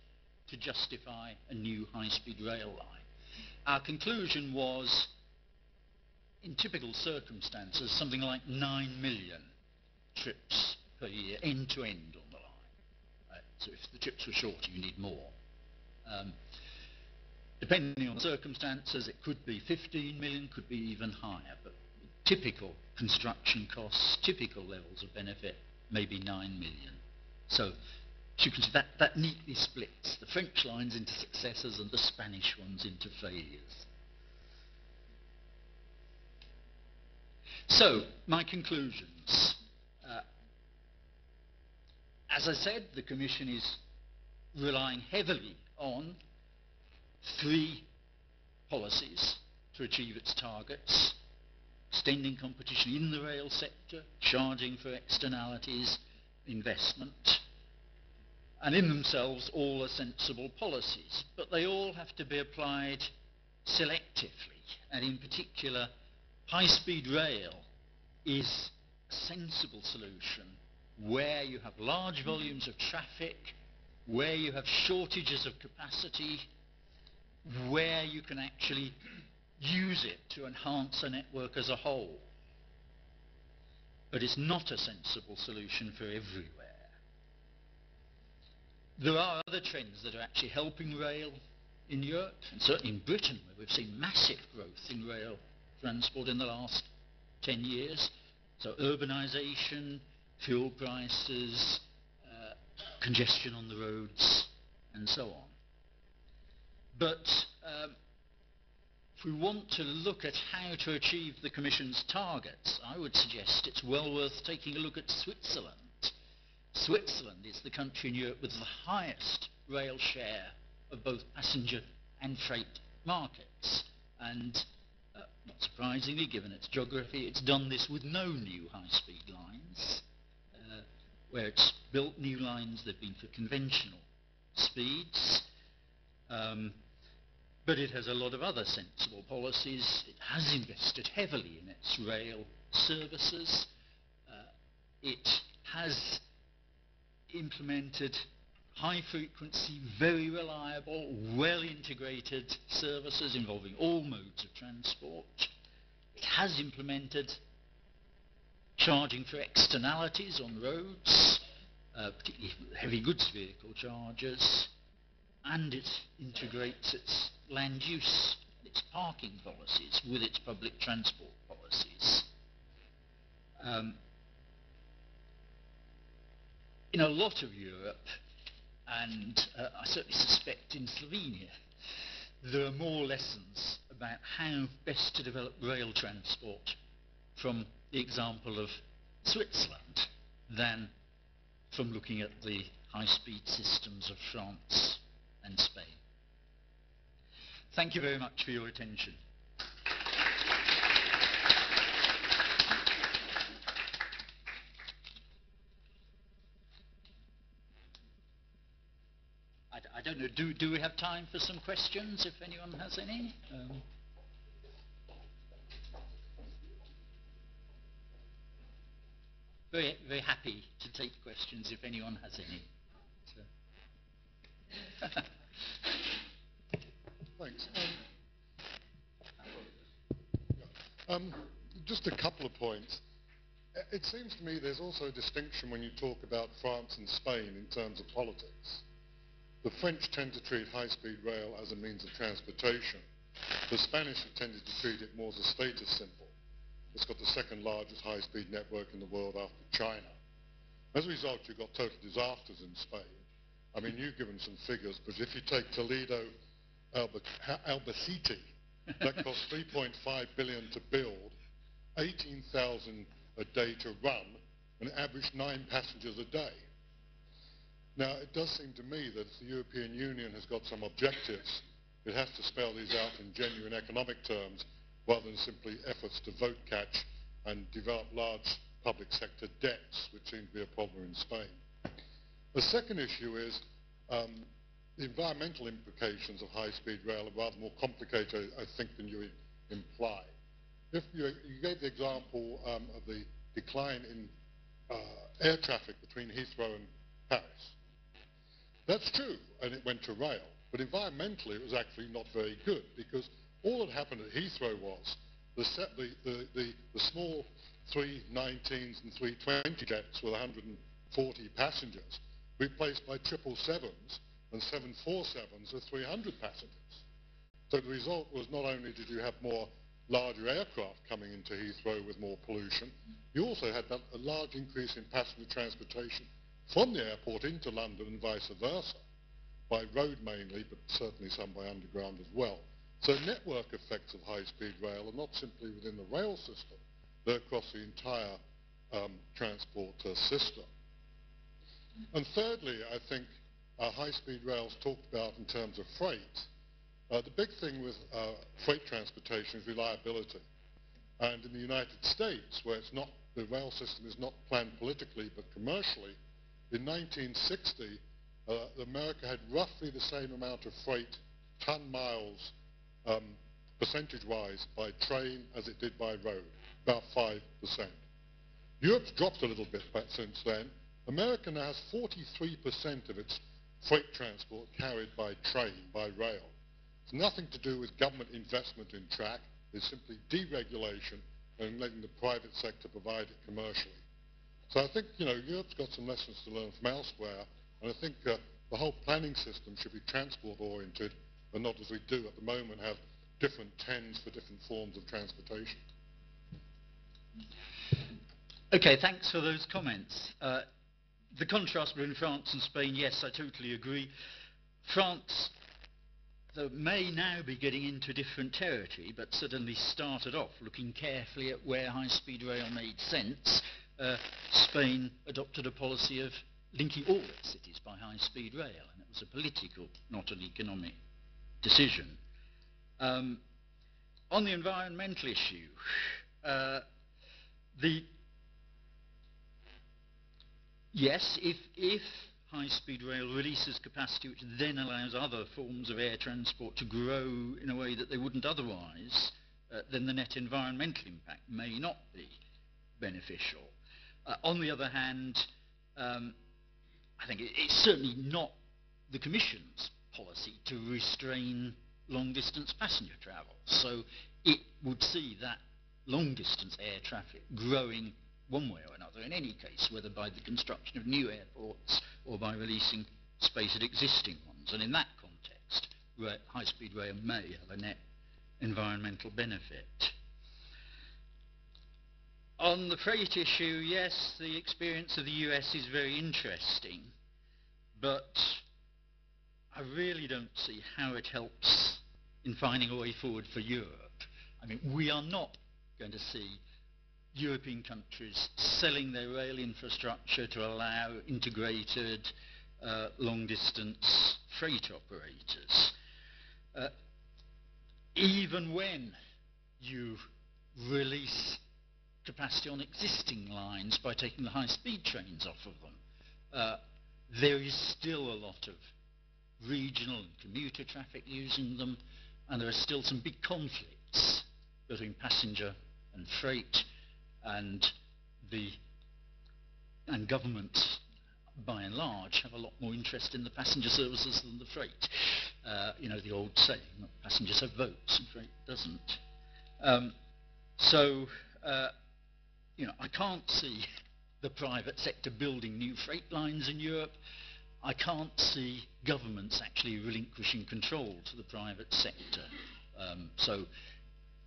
to justify a new high-speed rail line. Our conclusion was, in typical circumstances, something like 9 million trips per year, end-to-end on the line. So if the trips were shorter, you need more. Depending on the circumstances, it could be 15 million, could be even higher, but typical construction costs, typical levels of benefit, maybe 9 million. So you can see that neatly splits the French lines into successes and the Spanish ones into failures. So, my conclusions. As I said, the Commission is relying heavily on 3 policies to achieve its targets: extending competition in the rail sector, charging for externalities, investment. And in themselves, all are sensible policies, but they all have to be applied selectively, and in particular, high-speed rail is a sensible solution where you have large volumes of traffic, where you have shortages of capacity, where you can actually use it to enhance a network as a whole. But it's not a sensible solution for everywhere. There are other trends that are actually helping rail in Europe, and certainly in Britain, where we've seen massive growth in rail transport in the last 10 years. So urbanisation, fuel prices, congestion on the roads, and so on. But if we want to look at how to achieve the Commission's targets, I would suggest it's well worth taking a look at Switzerland. Switzerland is the country in Europe with the highest rail share of both passenger and freight markets. And not surprisingly, given its geography, it's done this with no new high-speed lines. Where it's built new lines, they've been for conventional speeds. But it has a lot of other sensible policies. It has invested heavily in its rail services. It has implemented high-frequency, very reliable, well-integrated services involving all modes of transport. It has implemented charging for externalities on roads, particularly heavy goods vehicle charges, and it integrates its land use, its parking policies with its public transport policies. In a lot of Europe, and I certainly suspect in Slovenia, there are more lessons about how best to develop rail transport from the example of Switzerland than from looking at the high-speed systems of France and Spain. Thank you very much for your attention. I don't know, do we have time for some questions, if anyone has any? Very, very happy to take questions if anyone has any. Thanks. Just a couple of points. It seems to me there's also a distinction when you talk about France and Spain in terms of politics. The French tend to treat high-speed rail as a means of transportation. The Spanish have tended to treat it more as a status symbol. It's got the second largest high-speed network in the world after China. As a result, you've got total disasters in Spain. I mean, you've given some figures, but if you take Toledo, Albacete, that cost 3.5 billion to build, 18,000 a day to run, and average 9 passengers a day. Now, it does seem to me that if the European Union has got some objectives, it has to spell these out in genuine economic terms, rather than simply efforts to vote catch and develop large public sector debts, which seem to be a problem in Spain. The second issue is the environmental implications of high-speed rail are rather more complicated, I think, than you imply. If you gave the example of the decline in air traffic between Heathrow and Paris. That's true, and it went to rail. But environmentally, it was actually not very good, because all that happened at Heathrow was the small 319s and 320 jets with 140 passengers replaced by 777s and 747s with 300 passengers. So the result was not only did you have more larger aircraft coming into Heathrow with more pollution, you also had a large increase in passenger transportation from the airport into London and vice versa, by road mainly, but certainly some by underground as well. So network effects of high-speed rail are not simply within the rail system, they're across the entire transport system. And thirdly, I think high-speed rail's talked about in terms of freight. The big thing with freight transportation is reliability. And in the United States, where it's not, the rail system is not planned politically but commercially, in 1960, America had roughly the same amount of freight ton miles percentage-wise by train as it did by road, about 5%. Europe's dropped a little bit since then. America now has 43% of its freight transport carried by train, by rail. It's nothing to do with government investment in track. It's simply deregulation and letting the private sector provide it commercially. So I think, Europe's got some lessons to learn from elsewhere, and I think the whole planning system should be transport-oriented and not, as we do at the moment, have different TENs for different forms of transportation. Okay, thanks for those comments. The contrast between France and Spain, yes, I totally agree. France may now be getting into different territory, but certainly started off looking carefully at where high-speed rail made sense. Spain adopted a policy of linking all its cities by high-speed rail, and it was a political, not an economic decision. On the environmental issue, yes, if high-speed rail releases capacity which then allows other forms of air transport to grow in a way that they wouldn't otherwise, then the net environmental impact may not be beneficial. On the other hand, I think it's certainly not the Commission's policy to restrain long-distance passenger travel. So it would see that long-distance air traffic growing one way or another in any case, whether by the construction of new airports or by releasing space at existing ones. And in that context, high-speed rail may have a net environmental benefit. On the freight issue, yes, the experience of the US is very interesting, but I really don't see how it helps in finding a way forward for Europe. I mean, we are not going to see European countries selling their rail infrastructure to allow integrated long-distance freight operators. Even when you release capacity on existing lines by taking the high-speed trains off of them, there is still a lot of regional and commuter traffic using them, and there are still some big conflicts between passenger and freight, and governments, by and large, have a lot more interest in the passenger services than the freight. You know, the old saying that passengers have votes and freight doesn't. You know, I can't see the private sector building new freight lines in Europe. I can't see governments actually relinquishing control to the private sector. So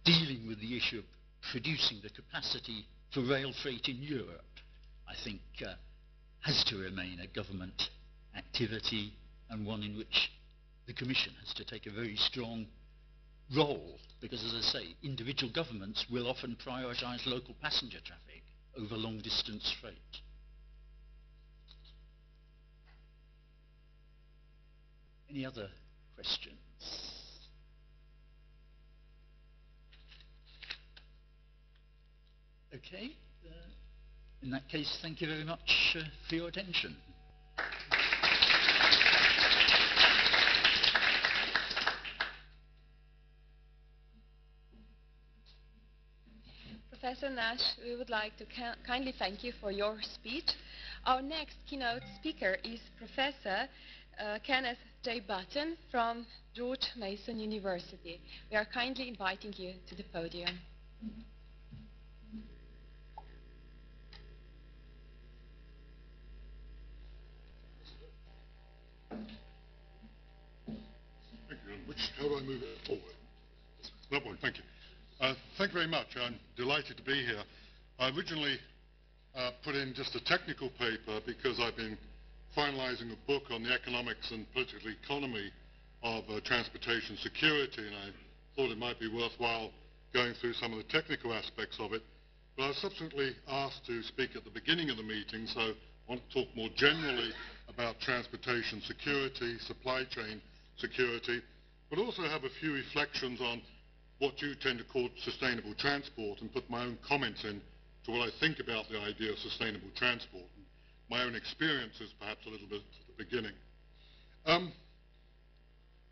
dealing with the issue of producing the capacity for rail freight in Europe, I think, has to remain a government activity, and one in which the Commission has to take a very strong role, because, as I say, individual governments will often prioritise local passenger traffic over long-distance freight. Any other questions? Okay. In that case, thank you very much for your attention. Professor Nash, we would like to kindly thank you for your speech. Our next keynote speaker is Professor Kenneth J. Button from George Mason University. We are kindly inviting you to the podium. Thank you. How do I move it forward? That one, thank you. Thank you very much. I'm delighted to be here. I originally put in just a technical paper because I've been finalizing a book on the economics and political economy of transportation security, and I thought it might be worthwhile going through some of the technical aspects of it. But I was subsequently asked to speak at the beginning of the meeting, so I want to talk more generally about transportation security, supply chain security, but also have a few reflections on what you tend to call sustainable transport, and put my own comments in to what I think about the idea of sustainable transport, and my own experiences perhaps a little bit at the beginning.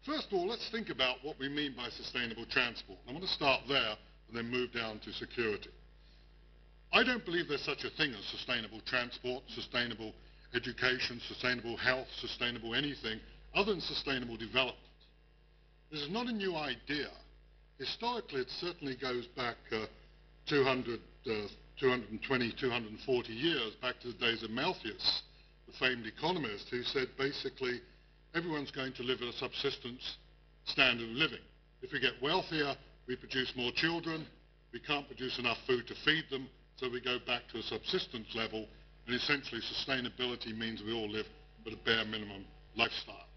First of all, let's think about what we mean by sustainable transport. I want to start there and then move down to security. I don't believe there's such a thing as sustainable transport, sustainable education, sustainable health, sustainable anything other than sustainable development. This is not a new idea. Historically, it certainly goes back 220, 240 years, back to the days of Malthus, the famed economist, who said basically everyone's going to live at a subsistence standard of living. If we get wealthier, we produce more children, we can't produce enough food to feed them, so we go back to a subsistence level, and essentially sustainability means we all live at a bare minimum lifestyle.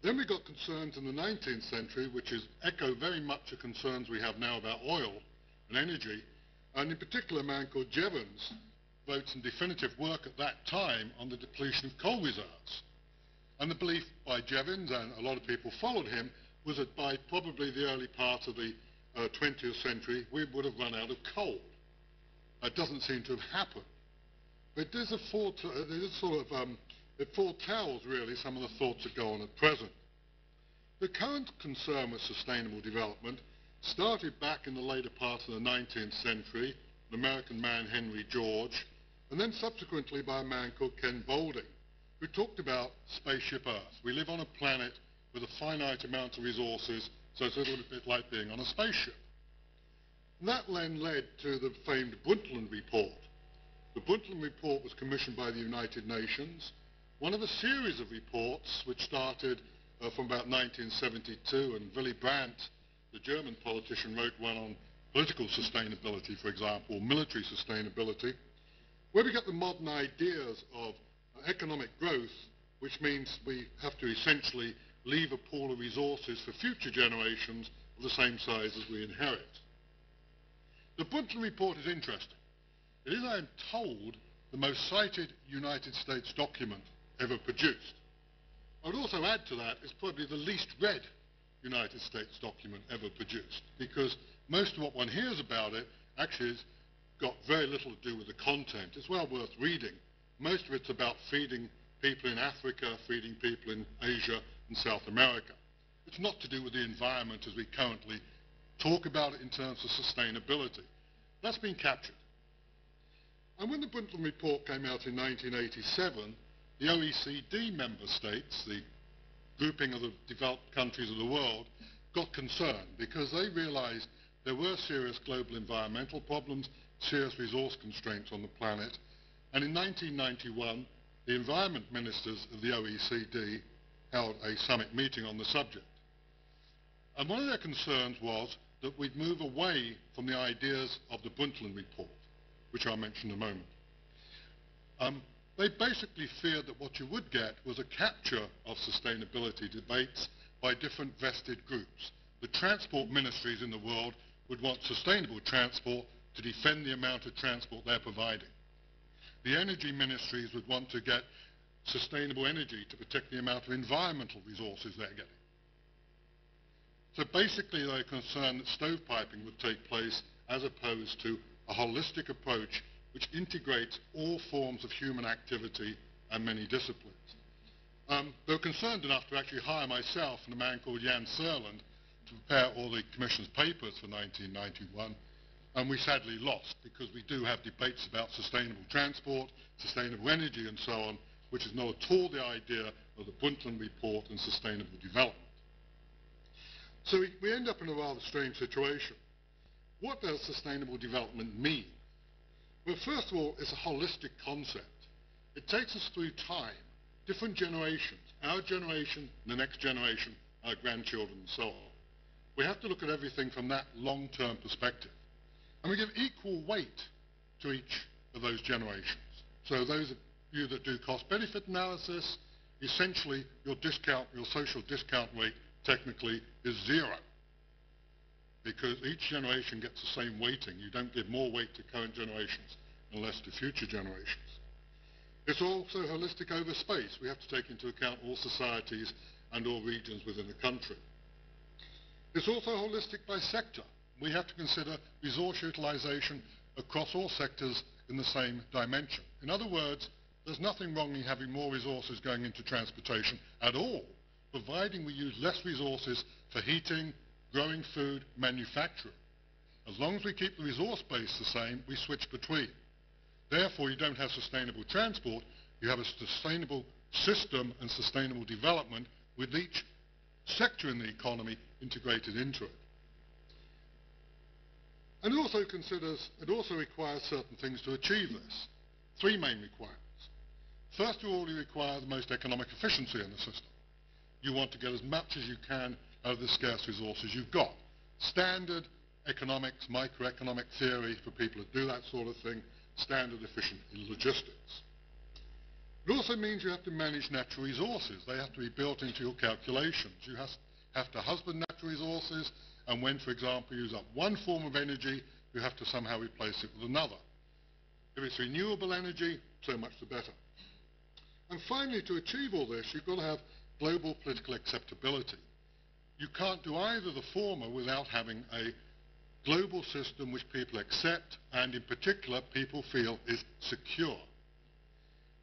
Then we got concerns in the 19th century, which echo very much the concerns we have now about oil and energy, and in particular a man called Jevons wrote some definitive work at that time on the depletion of coal reserves. And the belief by Jevons, and a lot of people followed him, was that by probably the early part of the 20th century, we would have run out of coal. That doesn't seem to have happened. But it foretells really some of the thoughts that go on at present. The current concern with sustainable development started back in the later part of the 19th century, an American man, Henry George, and then subsequently by a man called Ken Boulding, who talked about spaceship Earth. We live on a planet with a finite amount of resources, so it's a little bit like being on a spaceship. And that then led to the famed Brundtland Report. The Brundtland Report was commissioned by the United Nations, one of a series of reports which started from about 1972, and Willy Brandt, the German politician, wrote one on political sustainability, for example, military sustainability, where we get the modern ideas of economic growth, which means we have to essentially leave a pool of resources for future generations of the same size as we inherit. The Brundtland Report is interesting. It is, I am told, the most cited United States document ever produced. I would also add to that, it's probably the least read United States document ever produced, because most of what one hears about it actually has got very little to do with the content. It's well worth reading. Most of it's about feeding people in Africa, feeding people in Asia and South America. It's not to do with the environment as we currently talk about it in terms of sustainability. That's been captured. And when the Brundtland Report came out in 1987, the OECD member states, the grouping of the developed countries of the world, got concerned because they realized there were serious global environmental problems, serious resource constraints on the planet. And in 1991, the environment ministers of the OECD held a summit meeting on the subject. And one of their concerns was that we'd move away from the ideas of the Brundtland Report, which I'll mention in a moment. They basically feared that what you would get was a capture of sustainability debates by different vested groups. The transport ministries in the world would want sustainable transport to defend the amount of transport they're providing. The energy ministries would want to get sustainable energy to protect the amount of environmental resources they're getting. So basically they're concerned that stovepiping would take place as opposed to a holistic approach which integrates all forms of human activity and many disciplines. They were concerned enough to actually hire myself and a man called Jan Serland to prepare all the Commission's papers for 1991, and we sadly lost because we do have debates about sustainable transport, sustainable energy and so on, which is not at all the idea of the Brundtland Report and sustainable development. So we end up in a rather strange situation. What does sustainable development mean? Well, first of all, it's a holistic concept. It takes us through time, different generations, our generation, the next generation, our grandchildren and so on. We have to look at everything from that long-term perspective. And we give equal weight to each of those generations. So those of you that do cost-benefit analysis, essentially your social discount rate technically is 0. Because each generation gets the same weighting. You don't give more weight to current generations and less to future generations. It's also holistic over space. We have to take into account all societies and all regions within the country. It's also holistic by sector. We have to consider resource utilization across all sectors in the same dimension. In other words, there's nothing wrong in having more resources going into transportation at all, providing we use less resources for heating, growing food, manufacturing. As long as we keep the resource base the same, we switch between. Therefore, you don't have sustainable transport, you have a sustainable system and sustainable development with each sector in the economy integrated into it. And it also requires certain things to achieve this. 3 main requirements. First of all, you require the most economic efficiency in the system. You want to get as much as you can out of the scarce resources you've got. Standard economics, microeconomic theory for people that do that sort of thing, standard efficient logistics. It also means you have to manage natural resources. They have to be built into your calculations. You have to husband natural resources, and when, for example, you use up one form of energy, you have to somehow replace it with another. If it's renewable energy, so much the better. And finally, to achieve all this, you've got to have global political acceptability. You can't do either the former without having a global system which people accept and, in particular, people feel is secure.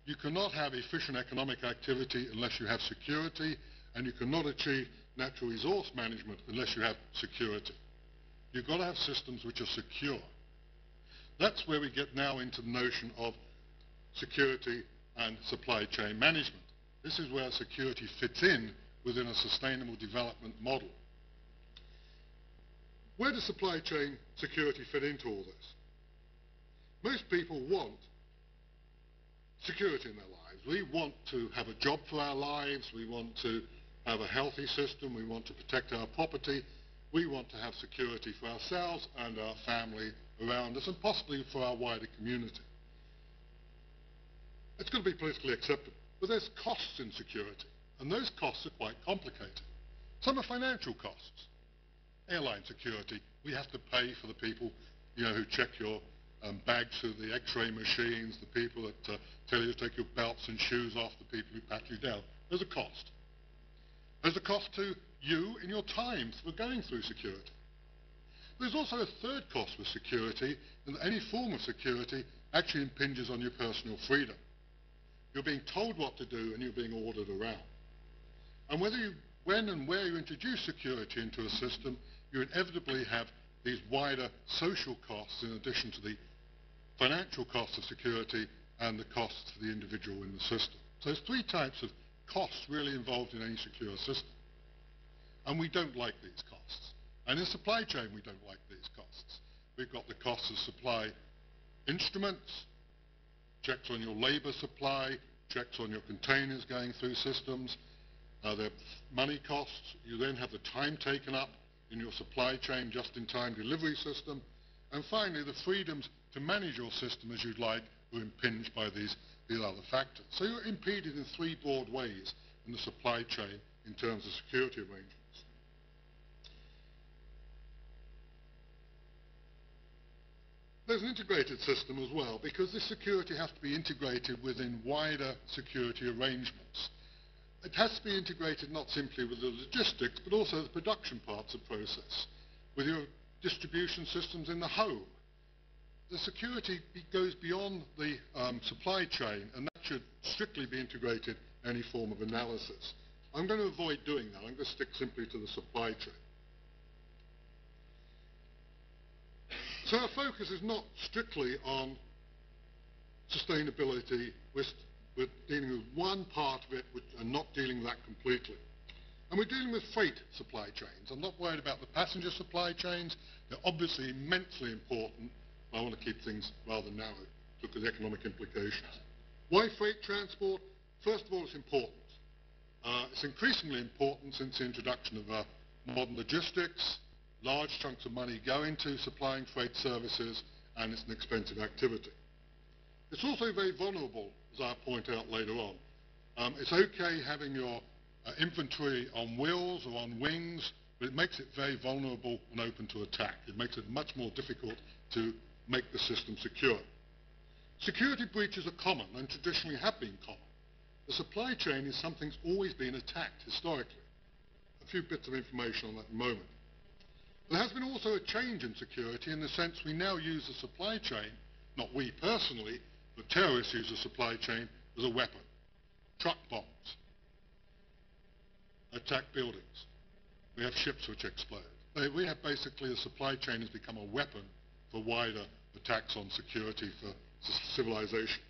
You cannot have efficient economic activity unless you have security, and you cannot achieve natural resource management unless you have security. You've got to have systems which are secure. That's where we get now into the notion of security and supply chain management. This is where security fits in within a sustainable development model. Where does supply chain security fit into all this? Most people want security in their lives. We want to have a job for our lives. We want to have a healthy system. We want to protect our property. We want to have security for ourselves and our family around us, and possibly for our wider community. It's going to be politically acceptable. But there's costs in security, and those costs are quite complicated. Some are financial costs. Airline security, we have to pay for the people who check your bags through the x-ray machines, the people that tell you to take your belts and shoes off, the people who pat you down. There's a cost. There's a cost to you in your time for going through security. There's also a third cost with security, and any form of security actually impinges on your personal freedom. You're being told what to do and you're being ordered around. And when and where you introduce security into a system, you inevitably have these wider social costs in addition to the financial costs of security and the costs for the individual in the system. So there's three types of costs really involved in any secure system. And we don't like these costs. And in supply chain, we don't like these costs. We've got the costs of supply instruments, checks on your labor supply, checks on your containers going through systems. There are money costs. You then have the time taken up in your supply chain just-in-time delivery system. And finally, the freedoms to manage your system as you'd like are impinged by these other factors. So you're impeded in three broad ways in the supply chain in terms of security arrangements. There's an integrated system as well, because this security has to be integrated within wider security arrangements. It has to be integrated not simply with the logistics, but also the production parts of the process, with your distribution systems in the home. The security goes beyond the supply chain, and that should strictly be integrated in any form of analysis. I'm going to avoid doing that. I'm going to stick simply to the supply chain. So our focus is not strictly on sustainability. We're dealing with one part of it and not dealing with that completely. And we're dealing with freight supply chains. I'm not worried about the passenger supply chains. They're obviously immensely important. I want to keep things rather narrow to look at the economic implications. Why freight transport? First of all, it's important. It's increasingly important since the introduction of modern logistics. Large chunks of money go into supplying freight services, and it's an expensive activity. It's also very vulnerable, as I'll point out later on. It's okay having your infantry on wheels or on wings, but it makes it very vulnerable and open to attack. It makes it much more difficult to make the system secure. Security breaches are common and traditionally have been common. The supply chain is something that's always been attacked historically. A few bits of information on that in a moment. There has been also a change in security in the sense we now use the supply chain, not we personally, but terrorists use the supply chain as a weapon. Truck bombs, attack buildings. We have ships which explode. We have basically the supply chain has become a weapon for wider attacks on security for civilization.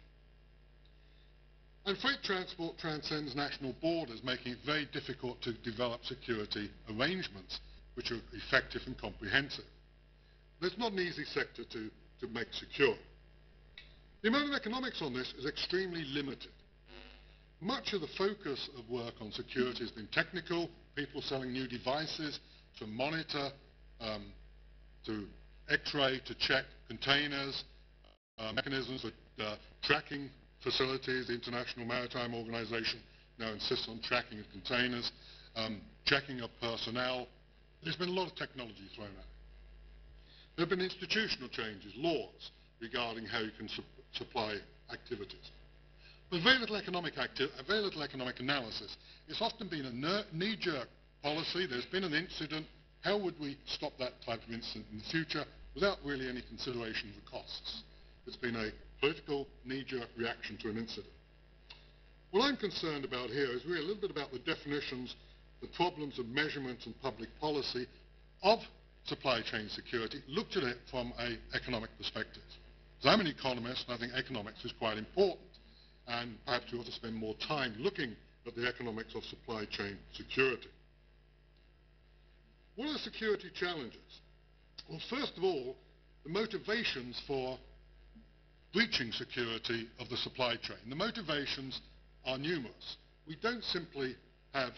And freight transport transcends national borders, making it very difficult to develop security arrangements which are effective and comprehensive. It's not an easy sector to make secure. The amount of economics on this is extremely limited. Much of the focus of work on security has been technical, people selling new devices to monitor, to X-ray, to check containers, mechanisms for tracking facilities. The International Maritime Organization now insists on tracking of containers, checking of personnel. There's been a lot of technology thrown at it. There have been institutional changes, laws, regarding how you can supply activities. But very little economic analysis. It's often been a knee-jerk policy. There's been an incident. How would we stop that type of incident in the future without really any consideration of the costs? It's been a political knee-jerk reaction to an incident. What I'm concerned about here is really a little bit about the definitions, the problems of measurement and public policy of supply chain security, looked at it from an economic perspective. So I'm an economist, and I think economics is quite important, and perhaps we ought to spend more time looking at the economics of supply chain security. What are the security challenges? Well, first of all, the motivations for breaching security of the supply chain. The motivations are numerous. We don't simply have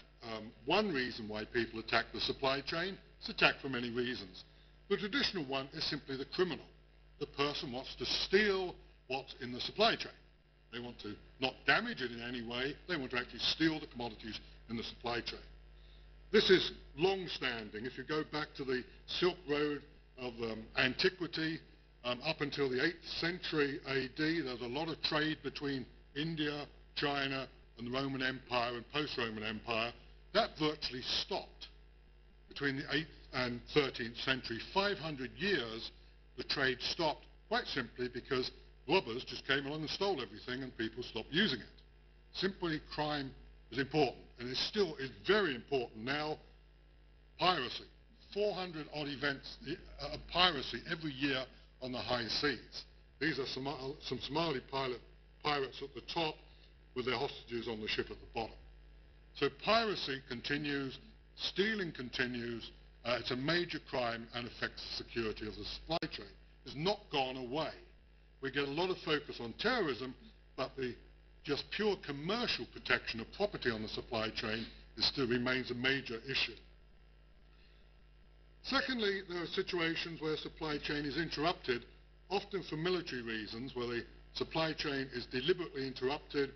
one reason why people attack the supply chain. It's attacked for many reasons. The traditional one is simply the criminal. The person wants to steal what's in the supply chain. They want to not damage it in any way. They want to actually steal the commodities in the supply chain. This is long-standing. If you go back to the Silk Road of antiquity, up until the 8th century AD, there was a lot of trade between India, China, and the Roman Empire and post-Roman Empire. That virtually stopped between the 8th and 13th century. 500 years, the trade stopped quite simply because robbers just came along and stole everything and people stopped using it. simply crime is important, and it still is very important now. Piracy, 400 odd events of piracy every year on the high seas. These are some Somali pirates at the top with their hostages on the ship at the bottom. So piracy continues, stealing continues, it's a major crime and affects the security of the supply chain. It's not gone away. We get a lot of focus on terrorism, but the just pure commercial protection of property on the supply chain still remains a major issue. Secondly, there are situations where supply chain is interrupted, often for military reasons, where the supply chain is deliberately interrupted,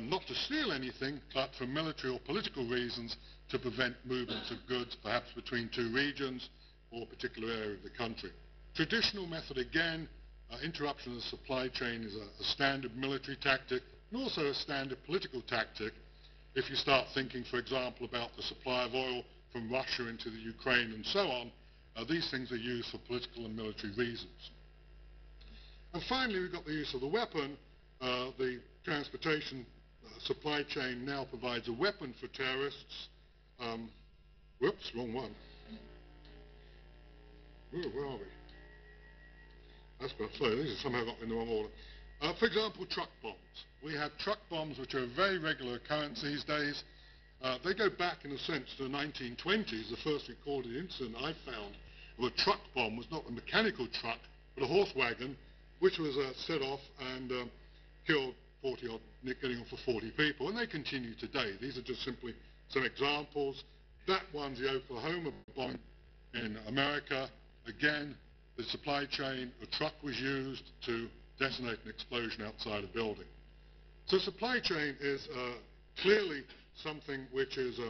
not to steal anything, but for military or political reasons to prevent movements of goods, perhaps between two regions or a particular area of the country. Traditional method, again, interruption of the supply chain is a standard military tactic and also a standard political tactic. If you start thinking, for example, about the supply of oil from Russia into the Ukraine and so on, these things are used for political and military reasons. And finally, we've got the use of the weapon. The transportation supply chain now provides a weapon for terrorists. Whoops, wrong one. Ooh, where are we? That's quite slow. These have somehow got in the wrong order. For example, truck bombs. We have truck bombs which are a very regular occurrence these days. They go back, in a sense, to the 1920s. The first recorded incident I found of a truck bomb was not a mechanical truck, but a horse wagon, which was set off and killed 40-odd, getting on for 40 people, and they continue today. These are just simply some examples. That one's the Oklahoma bomb in America. Again, the supply chain, a truck was used to detonate an explosion outside a building. So supply chain is clearly something which is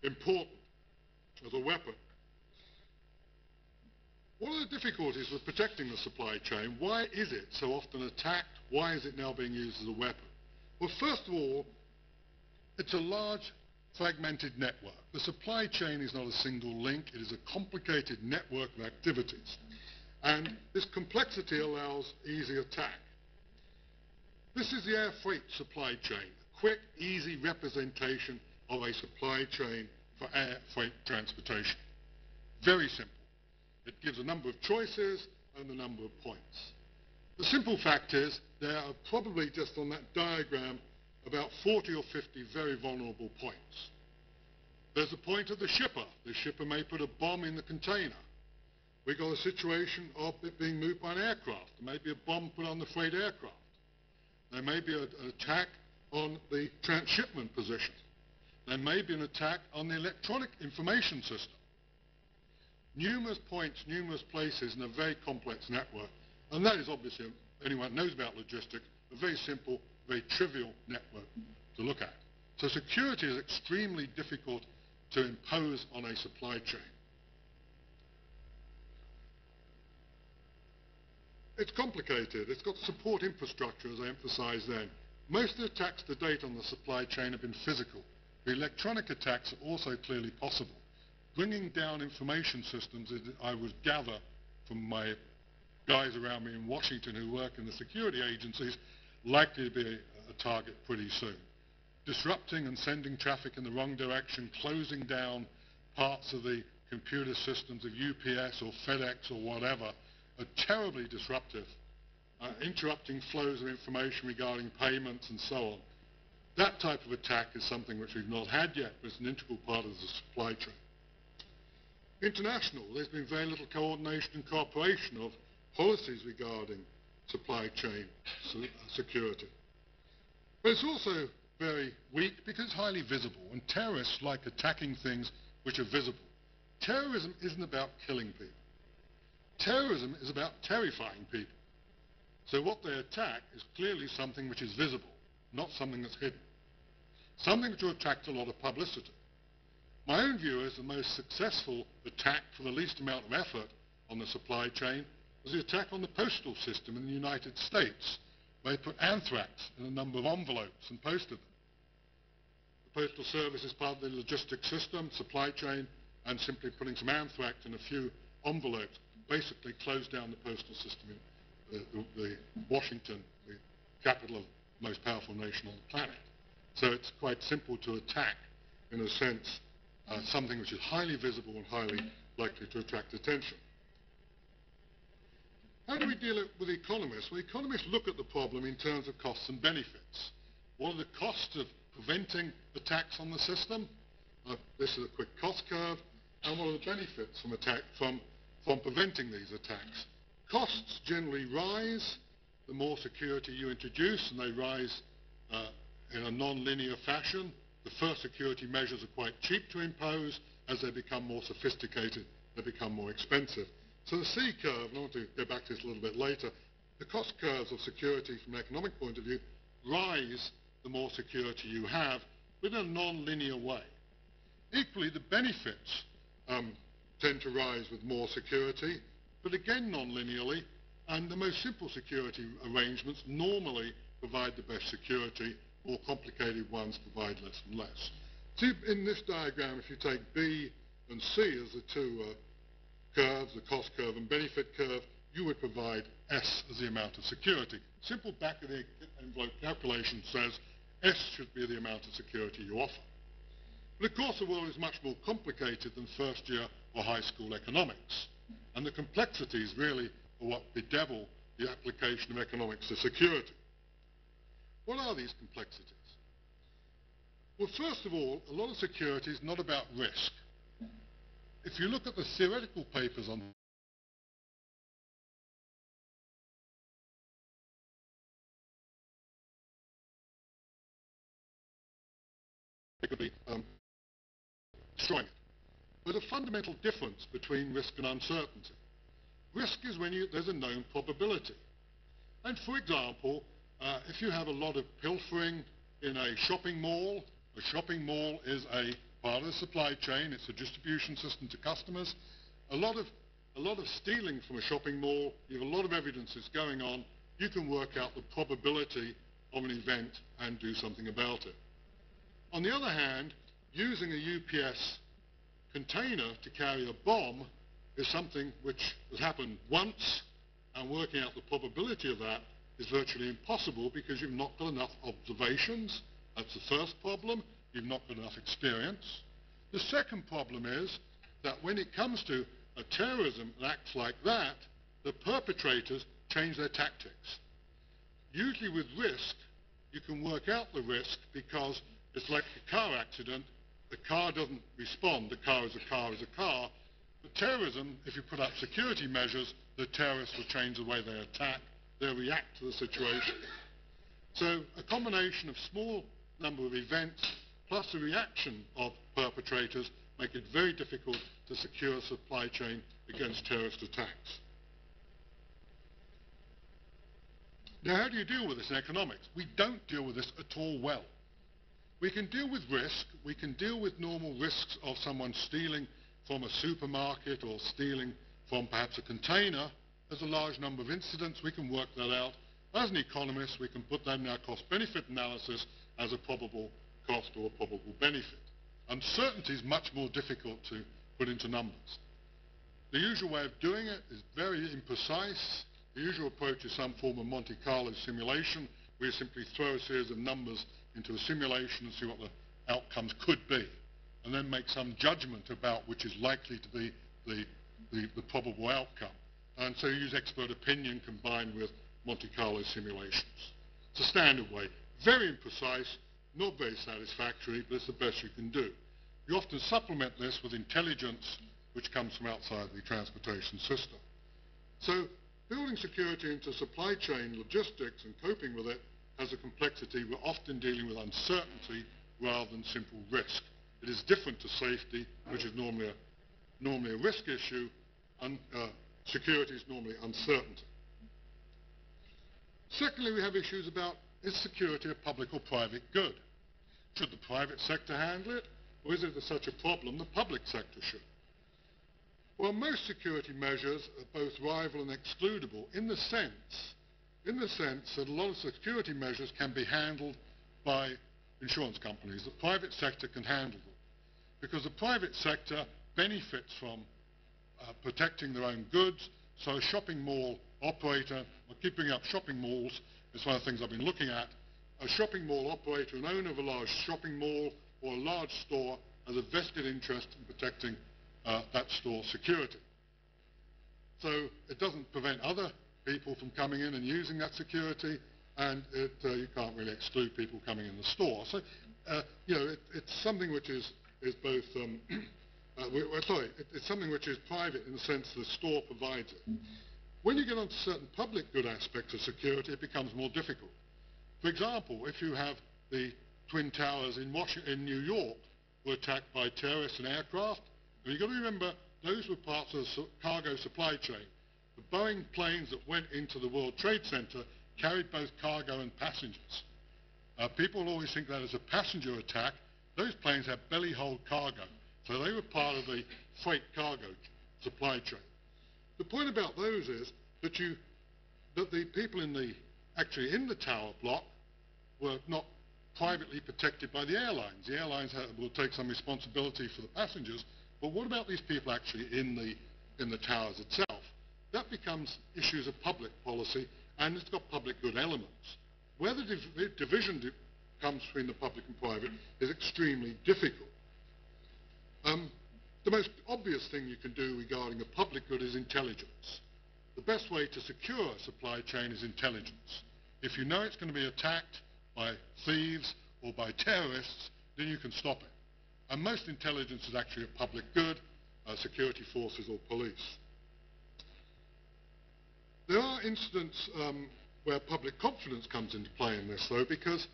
important as a weapon. What are the difficulties with protecting the supply chain? Why is it so often attacked? Why is it now being used as a weapon? Well, first of all, it's a large fragmented network. The supply chain is not a single link. It is a complicated network of activities. And this complexity allows easy attack. This is the air freight supply chain, a quick, easy representation of a supply chain for air freight transportation. Very simple. It gives a number of choices and a number of points. The simple fact is there are probably just on that diagram about 40 or 50 very vulnerable points. There's a point of the shipper. The shipper may put a bomb in the container. We've got a situation of it being moved by an aircraft. There may be a bomb put on the freight aircraft. There may be an attack on the transshipment position. There may be an attack on the electronic information system. Numerous points, numerous places in a very complex network. And that is obviously, anyone who knows about logistics, a very simple, very trivial network to look at. So security is extremely difficult to impose on a supply chain. It's complicated. It's got support infrastructure, as I emphasized then. Most of the attacks to date on the supply chain have been physical. The electronic attacks are also clearly possible. Bringing down information systems, I would gather from my guys around me in Washington who work in the security agencies, likely to be a target pretty soon. Disrupting and sending traffic in the wrong direction, closing down parts of the computer systems of UPS or FedEx or whatever, are terribly disruptive, interrupting flows of information regarding payments and so on. That type of attack is something which we've not had yet, but it's an integral part of the supply chain. International, there's been very little coordination and cooperation of policies regarding supply chain security. But it's also very weak because it's highly visible, and terrorists like attacking things which are visible. Terrorism isn't about killing people. Terrorism is about terrifying people. So what they attack is clearly something which is visible, not something that's hidden. Something which will attract a lot of publicity. My own view is the most successful attack for the least amount of effort on the supply chain was the attack on the postal system in the United States, where they put anthrax in a number of envelopes and posted them. The Postal Service is part of the logistics system, supply chain, and simply putting some anthrax in a few envelopes basically closed down the postal system in the Washington, the capital of the most powerful nation on the planet. So it's quite simple to attack, in a sense, something which is highly visible and highly likely to attract attention. How do we deal with economists? Well, economists look at the problem in terms of costs and benefits. What are the costs of preventing attacks on the system? This is a quick cost curve. And what are the benefits from preventing these attacks? Costs generally rise the more security you introduce, and they rise in a non-linear fashion. The first security measures are quite cheap to impose. As they become more sophisticated, they become more expensive. So the C curve, and I want to go back to this a little bit later, the cost curves of security from an economic point of view rise the more security you have, but in a non-linear way. Equally, the benefits tend to rise with more security, but again non-linearly, and the most simple security arrangements normally provide the best security. More complicated ones provide less and less. See, in this diagram, if you take B and C as the two curves, the cost curve and benefit curve, you would provide S as the amount of security. Simple back-of-the-envelope calculation says S should be the amount of security you offer. But of course the world is much more complicated than first year or high school economics. And the complexities really are what bedevil the application of economics to security. What are these complexities? Well, first of all, a lot of security is not about risk. If you look at the theoretical papers on it could be destroying it. There's a fundamental difference between risk and uncertainty. Risk is when there's a known probability. And for example, if you have a lot of pilfering in a shopping mall is a part of the supply chain, it's a distribution system to customers. A lot of stealing from a shopping mall, you have a lot of evidence that's going on, you can work out the probability of an event and do something about it. On the other hand, using a UPS container to carry a bomb is something which has happened once, and working out the probability of that is virtually impossible because you've not got enough observations. That's the first problem. You've not got enough experience. The second problem is that when it comes to a terrorism and acts like that, the perpetrators change their tactics. Usually with risk, you can work out the risk because it's like a car accident. The car doesn't respond. The car is a car is a car. But terrorism, if you put up security measures, the terrorists will change the way they attack. They'll react to the situation. So a combination of small number of events plus the reaction of perpetrators make it very difficult to secure a supply chain against terrorist attacks. Now, how do you deal with this in economics? We don't deal with this at all well. We can deal with risk. We can deal with normal risks of someone stealing from a supermarket or stealing from perhaps a container. There's a large number of incidents. We can work that out. As an economist, we can put that in our cost-benefit analysis as a probable cost or a probable benefit. Uncertainty is much more difficult to put into numbers. The usual way of doing it is very imprecise. The usual approach is some form of Monte Carlo simulation, where you simply throw a series of numbers into a simulation and see what the outcomes could be, and then make some judgment about which is likely to be the probable outcome. And so you use expert opinion combined with Monte Carlo simulations. It's a standard way. Very imprecise, not very satisfactory, but it's the best you can do. You often supplement this with intelligence which comes from outside the transportation system. So building security into supply chain logistics and coping with it has a complexity. We're often dealing with uncertainty rather than simple risk. It is different to safety, which is normally a risk issue, and security is normally uncertainty. Secondly, we have issues about, is security a public or private good? Should the private sector handle it, or is it such a problem the public sector should? Well, most security measures are both rival and excludable in the sense that a lot of security measures can be handled by insurance companies. The private sector can handle them because the private sector benefits from protecting their own goods. So a shopping mall operator, or keeping up shopping malls, is one of the things I've been looking at. A shopping mall operator, an owner of a large shopping mall or a large store, has a vested interest in protecting that store's security. So it doesn't prevent other people from coming in and using that security, and you can't really exclude people coming in the store. So, it's something which is both, it's something which is private in the sense the store provides it. When you get onto certain public good aspects of security, it becomes more difficult. For example, if you have the Twin Towers in New York were attacked by terrorists and aircraft, you've got to remember those were parts of the cargo supply chain. The Boeing planes that went into the World Trade Center carried both cargo and passengers. People always think that as a passenger attack. Those planes had belly-hold cargo, so they were part of the freight cargo supply chain. The point about those is that the people in the tower block were not privately protected by the airlines. The airlines will take some responsibility for the passengers, but what about these people actually in the towers itself? That becomes issues of public policy, and it's got public good elements. Where the division comes between the public and private is extremely difficult. The most obvious thing you can do regarding a public good is intelligence. The best way to secure a supply chain is intelligence. If you know it's going to be attacked by thieves or by terrorists, then you can stop it. And most intelligence is actually a public good, security forces or police. There are incidents where public confidence comes into play in this, though, because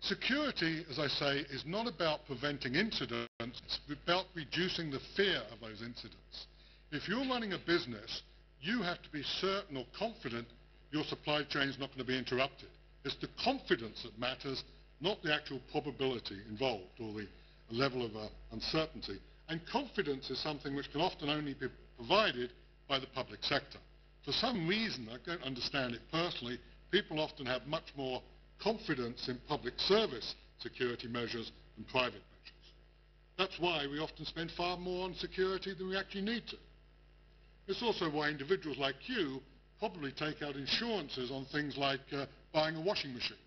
security, as I say, is not about preventing incidents, it's about reducing the fear of those incidents. If you're running a business, you have to be certain or confident your supply chain is not going to be interrupted. It's the confidence that matters, not the actual probability involved or the level of uncertainty. And confidence is something which can often only be provided by the public sector. For some reason, I don't understand it personally, people often have much more confidence in public service security measures than private measures. That's why we often spend far more on security than we actually need to. It's also why individuals like you probably take out insurances on things like buying a washing machine.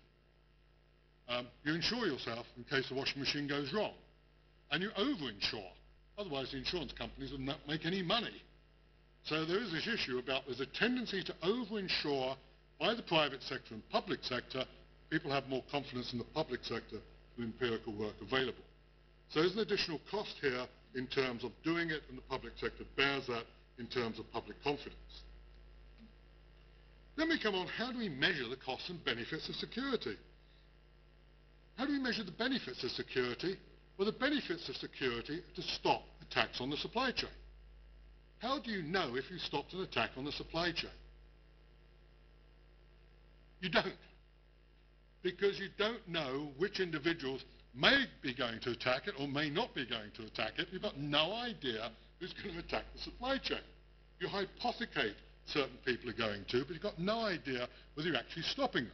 You insure yourself in case the washing machine goes wrong. And you over-insure. Otherwise the insurance companies would not make any money. So there is this issue about there's a tendency to over-insure by the private sector and public sector. People have more confidence in the public sector than empirical work available. So there's an additional cost here in terms of doing it, and the public sector bears that in terms of public confidence. Then we come on, how do we measure the costs and benefits of security? How do we measure the benefits of security? Well, the benefits of security are to stop attacks on the supply chain. How do you know if you stopped an attack on the supply chain? You don't. Because you don't know which individuals may be going to attack it or may not be going to attack it. You've got no idea who's going to attack the supply chain. You hypothecate certain people are going to, but you've got no idea whether you're actually stopping them.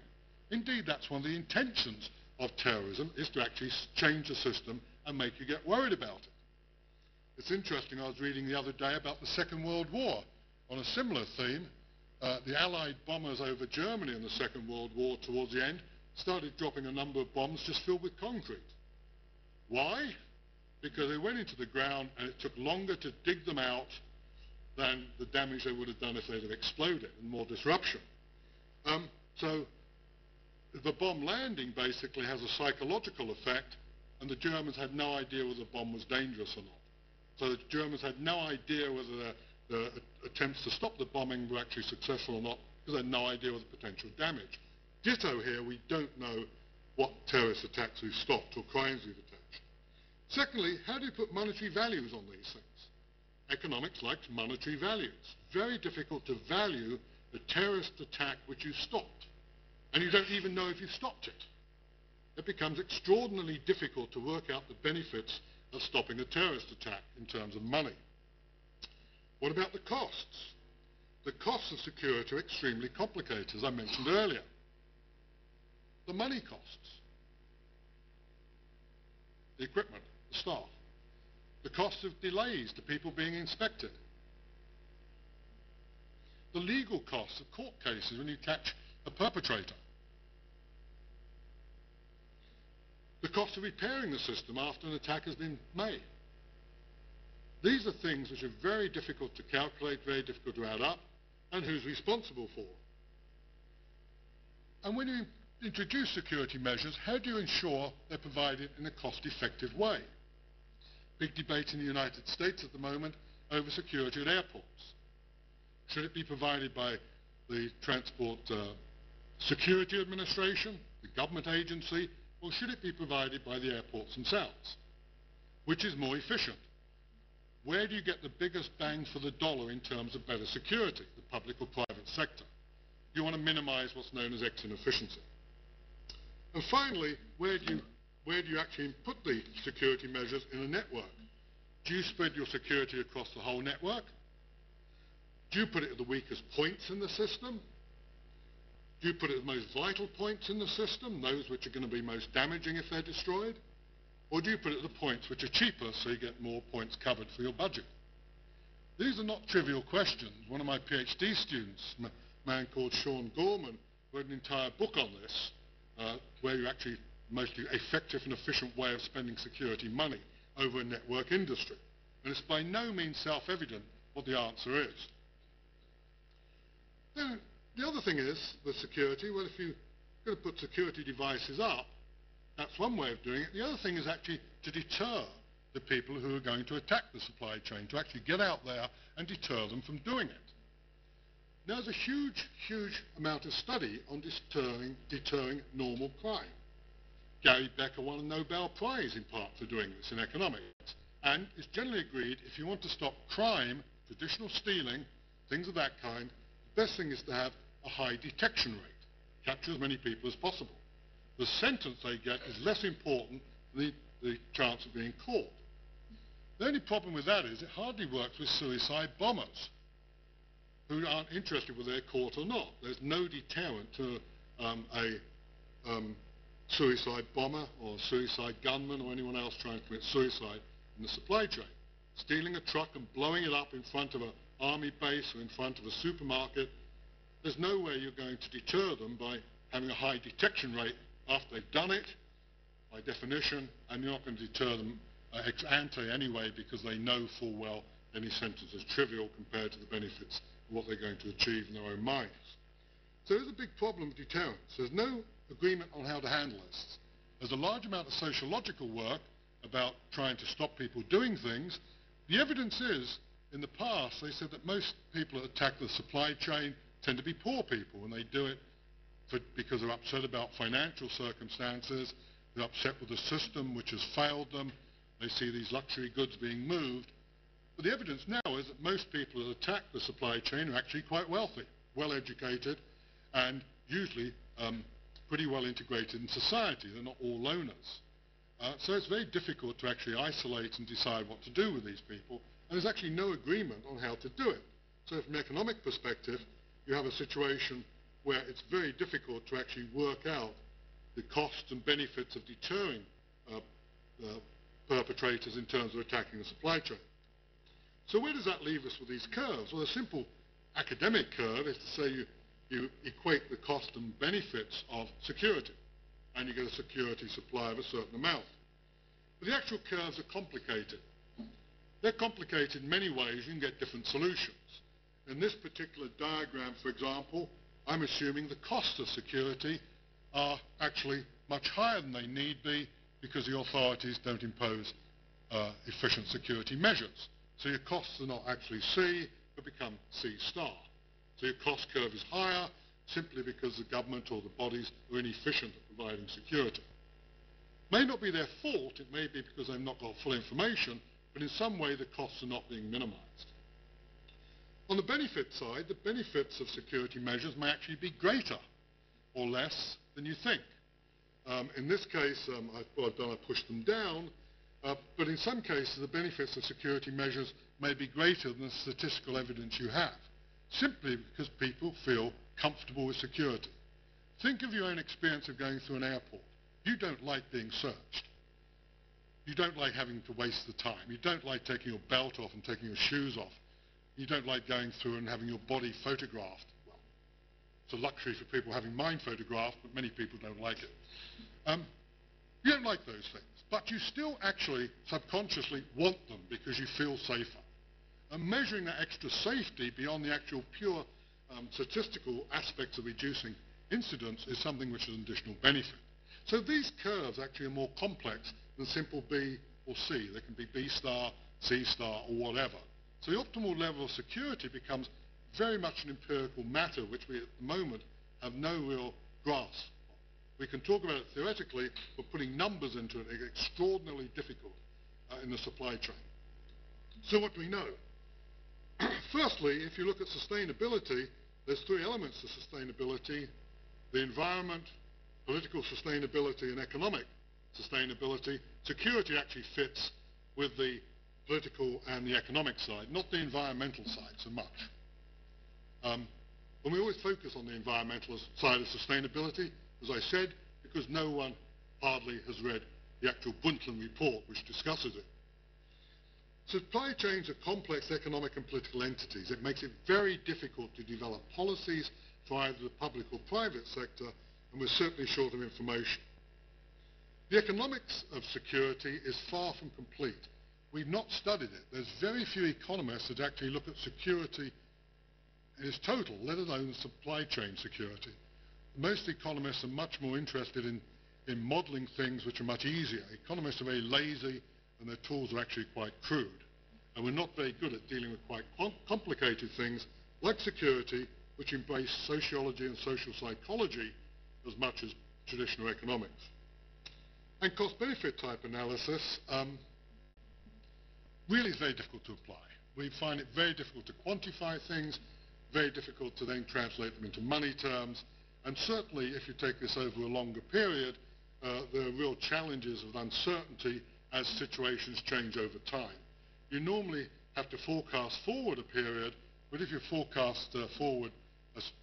Indeed, that's one of the intentions of terrorism, is to actually change the system and make you get worried about it. It's interesting, I was reading the other day about the Second World War. On a similar theme, the Allied bombers over Germany in the Second World War towards the end started dropping a number of bombs just filled with concrete. Why? Because they went into the ground and it took longer to dig them out than the damage they would have done if they'd have exploded and more disruption. So the bomb landing basically has a psychological effect, and the Germans had no idea whether the bomb was dangerous or not. So the Germans had no idea whether the attempts to stop the bombing were actually successful or not, because they had no idea of the potential damage. Ditto here, we don't know what terrorist attacks we've stopped or crimes we've attacked. Secondly, how do you put monetary values on these things? Economics likes monetary values. Very difficult to value the terrorist attack which you stopped. And you don't even know if you stopped it. It becomes extraordinarily difficult to work out the benefits of stopping a terrorist attack in terms of money. What about the costs? The costs of security are extremely complicated, as I mentioned earlier. The money costs, the equipment, the staff, the cost of delays to people being inspected, the legal costs of court cases when you catch a perpetrator. The cost of repairing the system after an attack has been made. These are things which are very difficult to calculate, very difficult to add up, and who's responsible for. And when you introduce security measures, how do you ensure they're provided in a cost-effective way? Big debate in the United States at the moment over security at airports. Should it be provided by the Transport Security Administration, the government agency, or should it be provided by the airports themselves? Which is more efficient? Where do you get the biggest bang for the dollar in terms of better security, the public or private sector? You want to minimize what's known as inefficiency. And finally, where do you actually put the security measures in a network? Do you spread your security across the whole network? Do you put it at the weakest points in the system? Do you put it at the most vital points in the system, those which are going to be most damaging if they're destroyed? Or do you put it at the points which are cheaper so you get more points covered for your budget? These are not trivial questions. One of my PhD students, a man called Sean Gorman, wrote an entire book on this, where you actually most effective and efficient way of spending security money over a network industry. And it's by no means self-evident what the answer is. Now, the other thing is, with security, well, if you're going to put security devices up, that's one way of doing it. The other thing is actually to deter the people who are going to attack the supply chain, to actually get out there and deter them from doing it. Now, there's a huge, huge amount of study on deterring normal crime. Gary Becker won a Nobel Prize in part for doing this in economics. And it's generally agreed if you want to stop crime, traditional stealing, things of that kind, the best thing is to have a high detection rate. Capture as many people as possible. The sentence they get is less important than the chance of being caught. The only problem with that is it hardly works with suicide bombers who aren't interested whether they're caught or not. There's no deterrent to a suicide bomber or suicide gunman or anyone else trying to commit suicide in the supply chain. Stealing a truck and blowing it up in front of an army base or in front of a supermarket, there's no way you're going to deter them by having a high detection rate after they've done it, by definition, and you're not going to deter them ex ante anyway because they know full well any sentence is trivial compared to the benefits of what they're going to achieve in their own minds. So there's a big problem with deterrence. There's no agreement on how to handle this. There's a large amount of sociological work about trying to stop people doing things. The evidence is, in the past, they said that most people that attack the supply chain tend to be poor people, and they do it because they're upset about financial circumstances, they're upset with the system which has failed them, they see these luxury goods being moved. But the evidence now is that most people that attack the supply chain are actually quite wealthy, well educated, and usually pretty well integrated in society. They're not all loners. So it's very difficult to actually isolate and decide what to do with these people, and there's actually no agreement on how to do it. So from an economic perspective, you have a situation where it's very difficult to actually work out the costs and benefits of deterring perpetrators in terms of attacking the supply chain. So where does that leave us with these curves? Well, a simple academic curve is to say you equate the cost and benefits of security, and you get a security supply of a certain amount. But the actual curves are complicated. They're complicated in many ways. You can get different solutions. In this particular diagram, for example, I'm assuming the costs of security are actually much higher than they need be because the authorities don't impose efficient security measures. So your costs are not actually C, but become C star. So your cost curve is higher simply because the government or the bodies are inefficient at providing security. May not be their fault, it may be because they've not got full information, but in some way the costs are not being minimized. On the benefit side, the benefits of security measures may actually be greater or less than you think. In this case, I pushed them down, but in some cases the benefits of security measures may be greater than the statistical evidence you have, simply because people feel comfortable with security. Think of your own experience of going through an airport. You don't like being searched. You don't like having to waste the time. You don't like taking your belt off and taking your shoes off. you don't like going through and having your body photographed. Well, it's a luxury for people having mind photographed, but many people don't like it. You don't like those things, but you still actually subconsciously want them because you feel safer. And measuring that extra safety beyond the actual pure statistical aspects of reducing incidents is something which is an additional benefit. So these curves actually are more complex than simple B or C. They can be B star, C star, or whatever. So the optimal level of security becomes very much an empirical matter, which we at the moment have no real grasp. We can talk about it theoretically, but putting numbers into it is extraordinarily difficult in the supply chain. So what do we know? Firstly, if you look at sustainability, there's three elements to sustainability: the environment, political sustainability, and economic sustainability. Security actually fits with the political and the economic side, not the environmental side so much. And we always focus on the environmental side of sustainability, as I said, because no one hardly has read the actual Brundtland report which discusses it. Supply chains are complex economic and political entities. It makes it very difficult to develop policies for either the public or private sector, and we're certainly short of information. The economics of security is far from complete. We've not studied it. There's very few economists that actually look at security in its total, let alone supply chain security. Most economists are much more interested in modeling things which are much easier. Economists are very lazy, and their tools are actually quite crude. And we're not very good at dealing with quite complicated things like security, which embrace sociology and social psychology as much as traditional economics. And cost-benefit type analysis really is very difficult to apply. We find it very difficult to quantify things, very difficult to then translate them into money terms, and certainly if you take this over a longer period, there are real challenges of uncertainty as situations change over time. You normally have to forecast forward a period, but if you forecast forward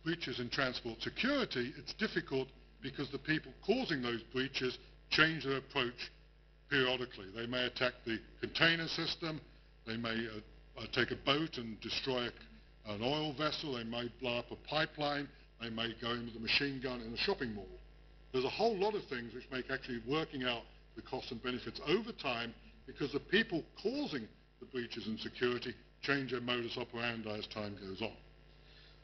breaches in transport security, it's difficult because the people causing those breaches change their approach periodically. They may attack the container system, they may take a boat and destroy an oil vessel, they may blow up a pipeline, they may go in with a machine gun in a shopping mall. There's a whole lot of things which make actually working out the costs and benefits over time, because the people causing the breaches in security change their modus operandi as time goes on.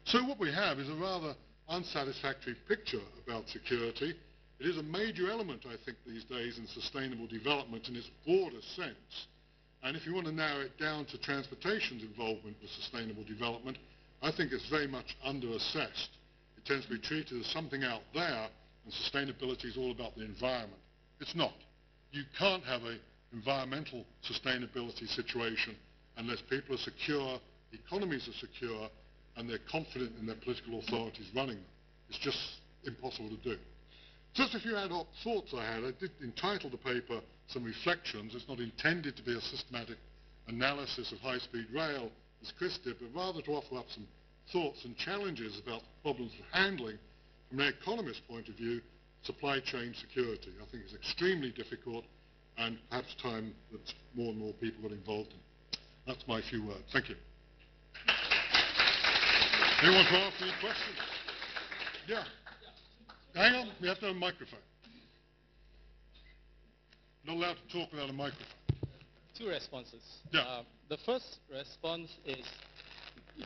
So what we have is a rather unsatisfactory picture about security. It is a major element, I think, these days in sustainable development in its broader sense. And if you want to narrow it down to transportation's involvement with sustainable development, I think it's very much under-assessed. It tends to be treated as something out there, and sustainability is all about the environment. It's not. You can't have an environmental sustainability situation unless people are secure, economies are secure, and they're confident in their political authorities running them. It's just impossible to do. Just a few ad hoc thoughts I had. I did entitle the paper Some Reflections. It's not intended to be a systematic analysis of high-speed rail, as Chris did, but rather to offer up some thoughts and challenges about the problems of handling, from an economist's point of view, supply chain security. I think it's extremely difficult, and perhaps time that more and more people get involved in. That's my few words. Thank you. Anyone to ask any questions? Yeah. Hang on, we have to have a microphone. Not allowed to talk without a microphone. Two responses. Yeah. The first response is,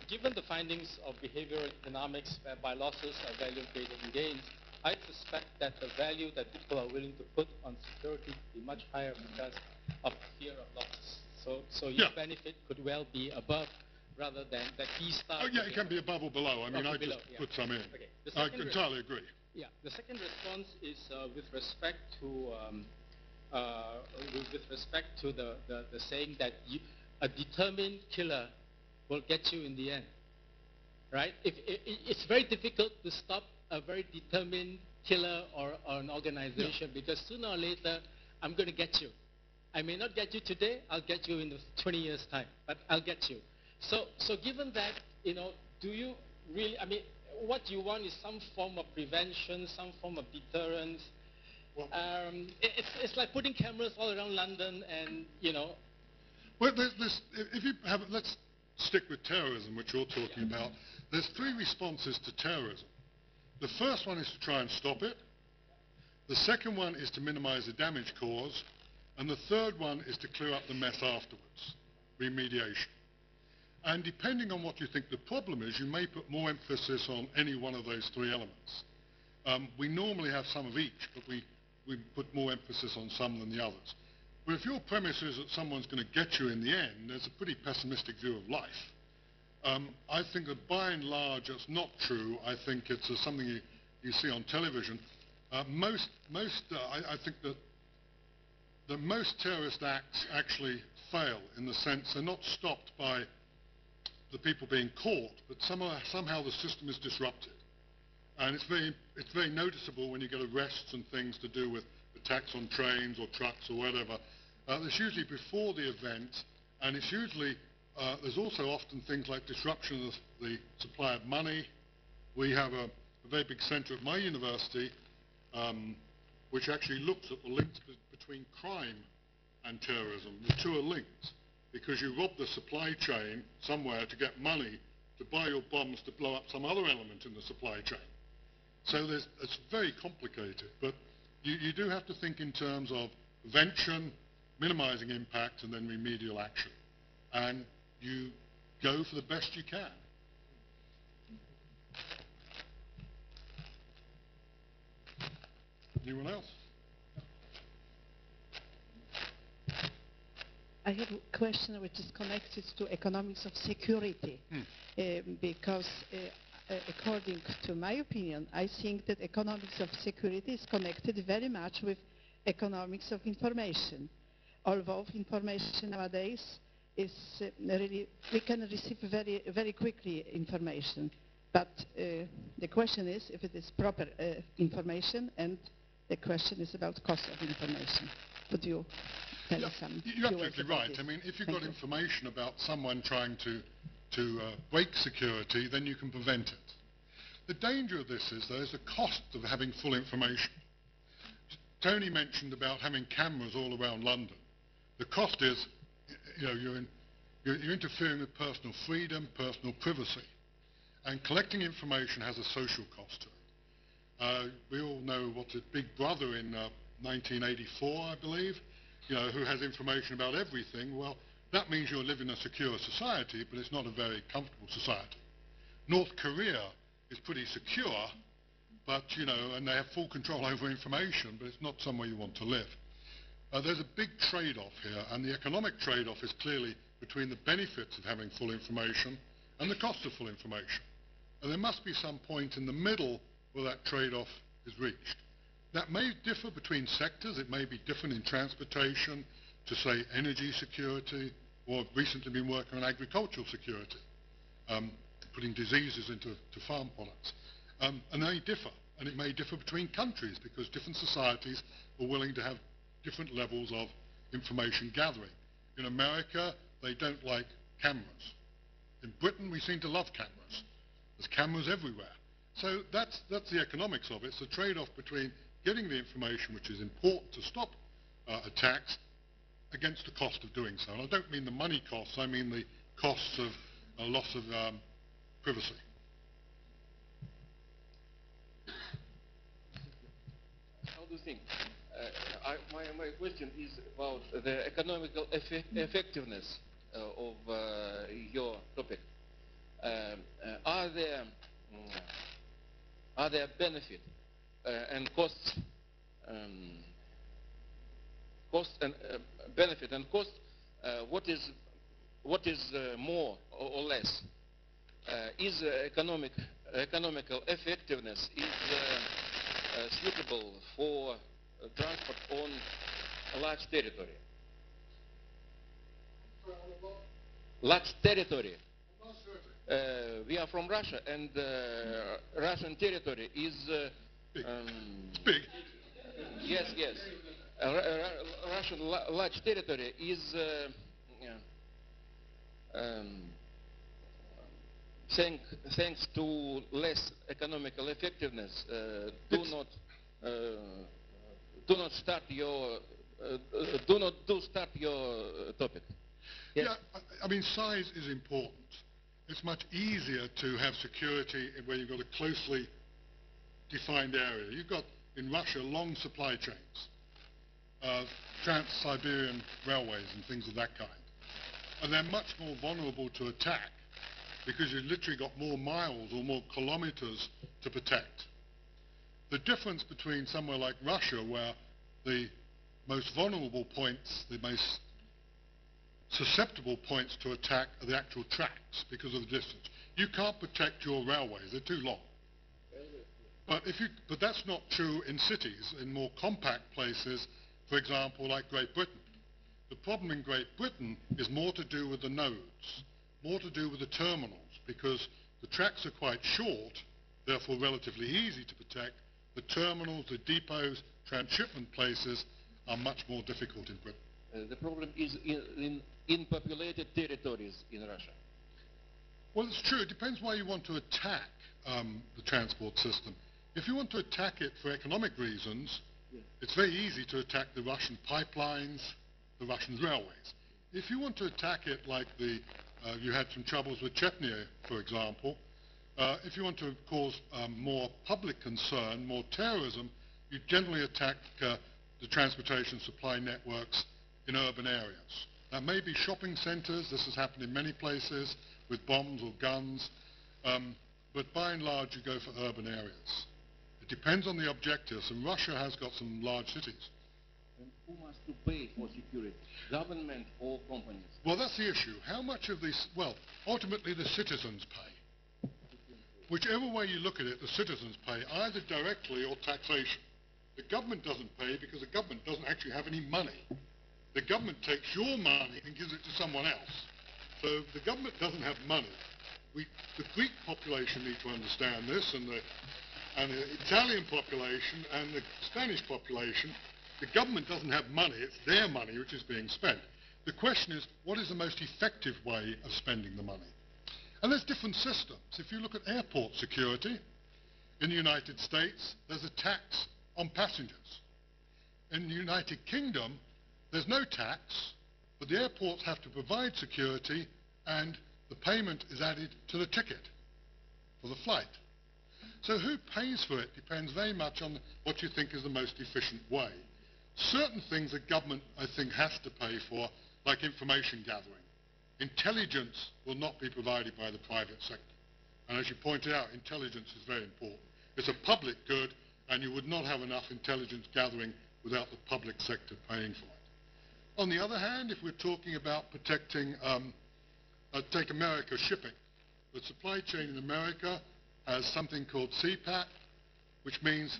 given the findings of behavioral economics whereby losses are value greater than gains, I suspect that the value that people are willing to put on security will be much higher because of fear of losses. So your benefit could well be above rather than the key star. Oh, yeah, it can be above or below. I mean, I just put some in. Okay. I entirely agree. Yeah. The second response is with respect to the saying that a determined killer will get you in the end, right? It's very difficult to stop a very determined killer or an organization, because sooner or later I'm going to get you. I may not get you today, I'll get you in 20 years' time, but I'll get you. So given that, do you really, I mean, what you want is some form of prevention, some form of deterrence. Well, it's like putting cameras all around London and, Well, if you have, let's stick with terrorism, which you're talking about, there's three responses to terrorism. The first one is to try and stop it. The second one is to minimize the damage caused. And the third one is to clear up the mess afterwards, remediation. And depending on what you think the problem is, you may put more emphasis on any one of those three elements. We normally have some of each, but we put more emphasis on some than the others. But if your premise is that someone's going to get you in the end, there's a pretty pessimistic view of life. I think that by and large that's not true. I think it's something you see on television. I think that most terrorist acts actually fail in the sense they're not stopped by the people being caught, but somehow the system is disrupted. And it's very noticeable when you get arrests and things to do with attacks on trains or trucks or whatever. It's usually before the event, and it's usually, there's also often things like disruption of the supply of money. We have a very big centre at my university which actually looks at the links between crime and terrorism. The two are linked because you rob the supply chain somewhere to get money to buy your bombs to blow up some other element in the supply chain. So it's very complicated, but you do have to think in terms of prevention, minimizing impact, and then remedial action. And you go for the best you can. Anyone else? I have a question which is connected to economics of security, because according to my opinion, I think that economics of security is connected very much with economics of information. Although information nowadays is really, we can receive very quickly information, but the question is if it is proper information, and the question is about cost of information. Would you tell us some? You're absolutely right. I mean, if you've got information about someone trying to break security, then you can prevent it. The danger of this is there's a cost of having full information. Tony mentioned about having cameras all around London. The cost is, you're interfering with personal freedom, personal privacy, and collecting information has a social cost to it. We all know what Big Brother in 1984, I believe, who has information about everything. Well, that means you're living in a secure society, but it's not a very comfortable society. North Korea is pretty secure, but, and they have full control over information, but it's not somewhere you want to live. There's a big trade-off here, and the economic trade-off is clearly between the benefits of having full information and the cost of full information. And there must be some point in the middle where that trade-off is reached. That may differ between sectors. It may be different in transportation to, say, energy security, or I've recently been working on agricultural security, putting diseases into farm products. And they differ, and it may differ between countries because different societies are willing to have different levels of information gathering. In America, they don't like cameras. In Britain, we seem to love cameras. There's cameras everywhere. So that's the economics of it. It's a trade-off between getting the information which is important to stop attacks against the cost of doing so. And I don't mean the money costs, I mean the costs of loss of privacy. How do you think? My question is about the economical effectiveness of your topic. Are there benefit and costs, benefit and cost? What is more or less? Is economical effectiveness suitable for transport on a large territory? Large territory. We are from Russia, and Russian territory is big. Yes. Russian large territory is thanks to less economical effectiveness. Do not start your topic. Yes? I mean, size is important. It's much easier to have security where you've got a closely defined area. You've got, in Russia, long supply chains, trans-Siberian railways and things of that kind. And they're much more vulnerable to attack because you've literally got more miles or more kilometers to protect. The difference between somewhere like Russia, where the most vulnerable points, the most susceptible points to attack are the actual tracks because of the distance. You can't protect your railways, they're too long. But that's not true in cities, in more compact places, for example, like Great Britain. The problem in Great Britain is more to do with the nodes, more to do with the terminals, because the tracks are quite short, therefore relatively easy to protect. The terminals, the depots, transshipment places are much more difficult in Britain. The problem is in populated territories in Russia. Well, it's true. It depends why you want to attack the transport system. If you want to attack it for economic reasons, it's very easy to attack the Russian pipelines, the Russian railways. If you want to attack it like you had some troubles with Chechnya, for example, if you want to cause more public concern, more terrorism, you generally attack the transportation supply networks in urban areas. Now, maybe shopping centres, this has happened in many places with bombs or guns, but by and large you go for urban areas. It depends on the objectives, and Russia has got some large cities. And who must to pay for security? Government or companies? Well, that's the issue. How much of this, well, ultimately the citizens pay. Whichever way you look at it, the citizens pay, either directly or taxation. The government doesn't pay because the government doesn't actually have any money. The government takes your money and gives it to someone else. So the government doesn't have money. The Greek population need to understand this, and the Italian population and the Spanish population. The government doesn't have money, it's their money which is being spent. The question is, what is the most effective way of spending the money? And there's different systems. If you look at airport security, in the United States, there's a tax on passengers. In the United Kingdom, there's no tax, but the airports have to provide security, and the payment is added to the ticket for the flight. So who pays for it depends very much on what you think is the most efficient way. Certain things the government, I think, has to pay for, like information gathering. Intelligence will not be provided by the private sector. And as you pointed out, intelligence is very important. It's a public good, and you would not have enough intelligence gathering without the public sector paying for it. On the other hand, if we're talking about protecting, take America shipping. The supply chain in America has something called CPAT, which means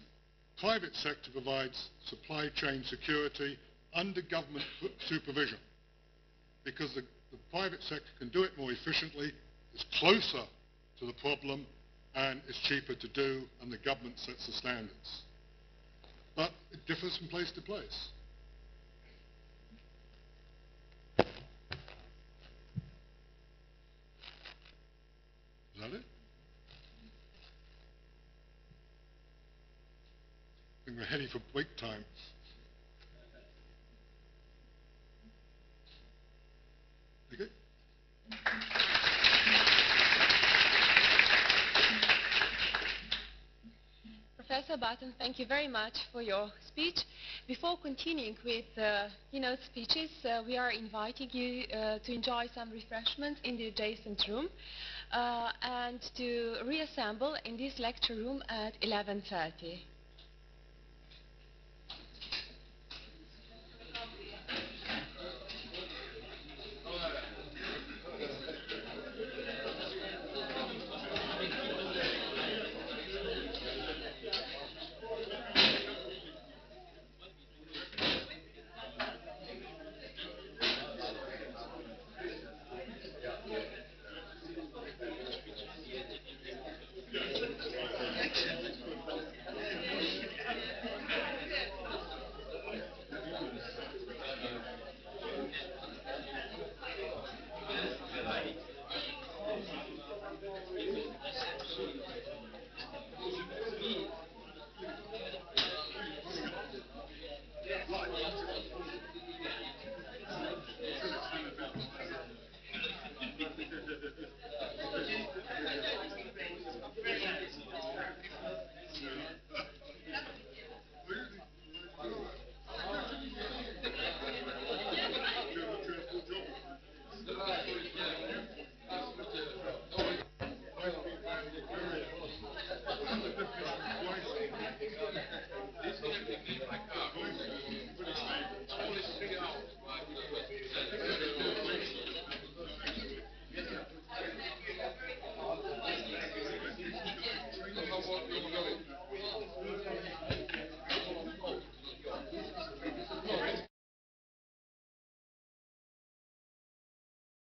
private sector provides supply chain security under government supervision, because the private sector can do it more efficiently, it's closer to the problem, and it's cheaper to do, and the government sets the standards. But it differs from place to place. Is that it? I think we're heading for break time. Okay. Professor Button, thank you very much for your speech. Before continuing with keynote speeches, we are inviting you to enjoy some refreshments in the adjacent room and to reassemble in this lecture room at 11:30.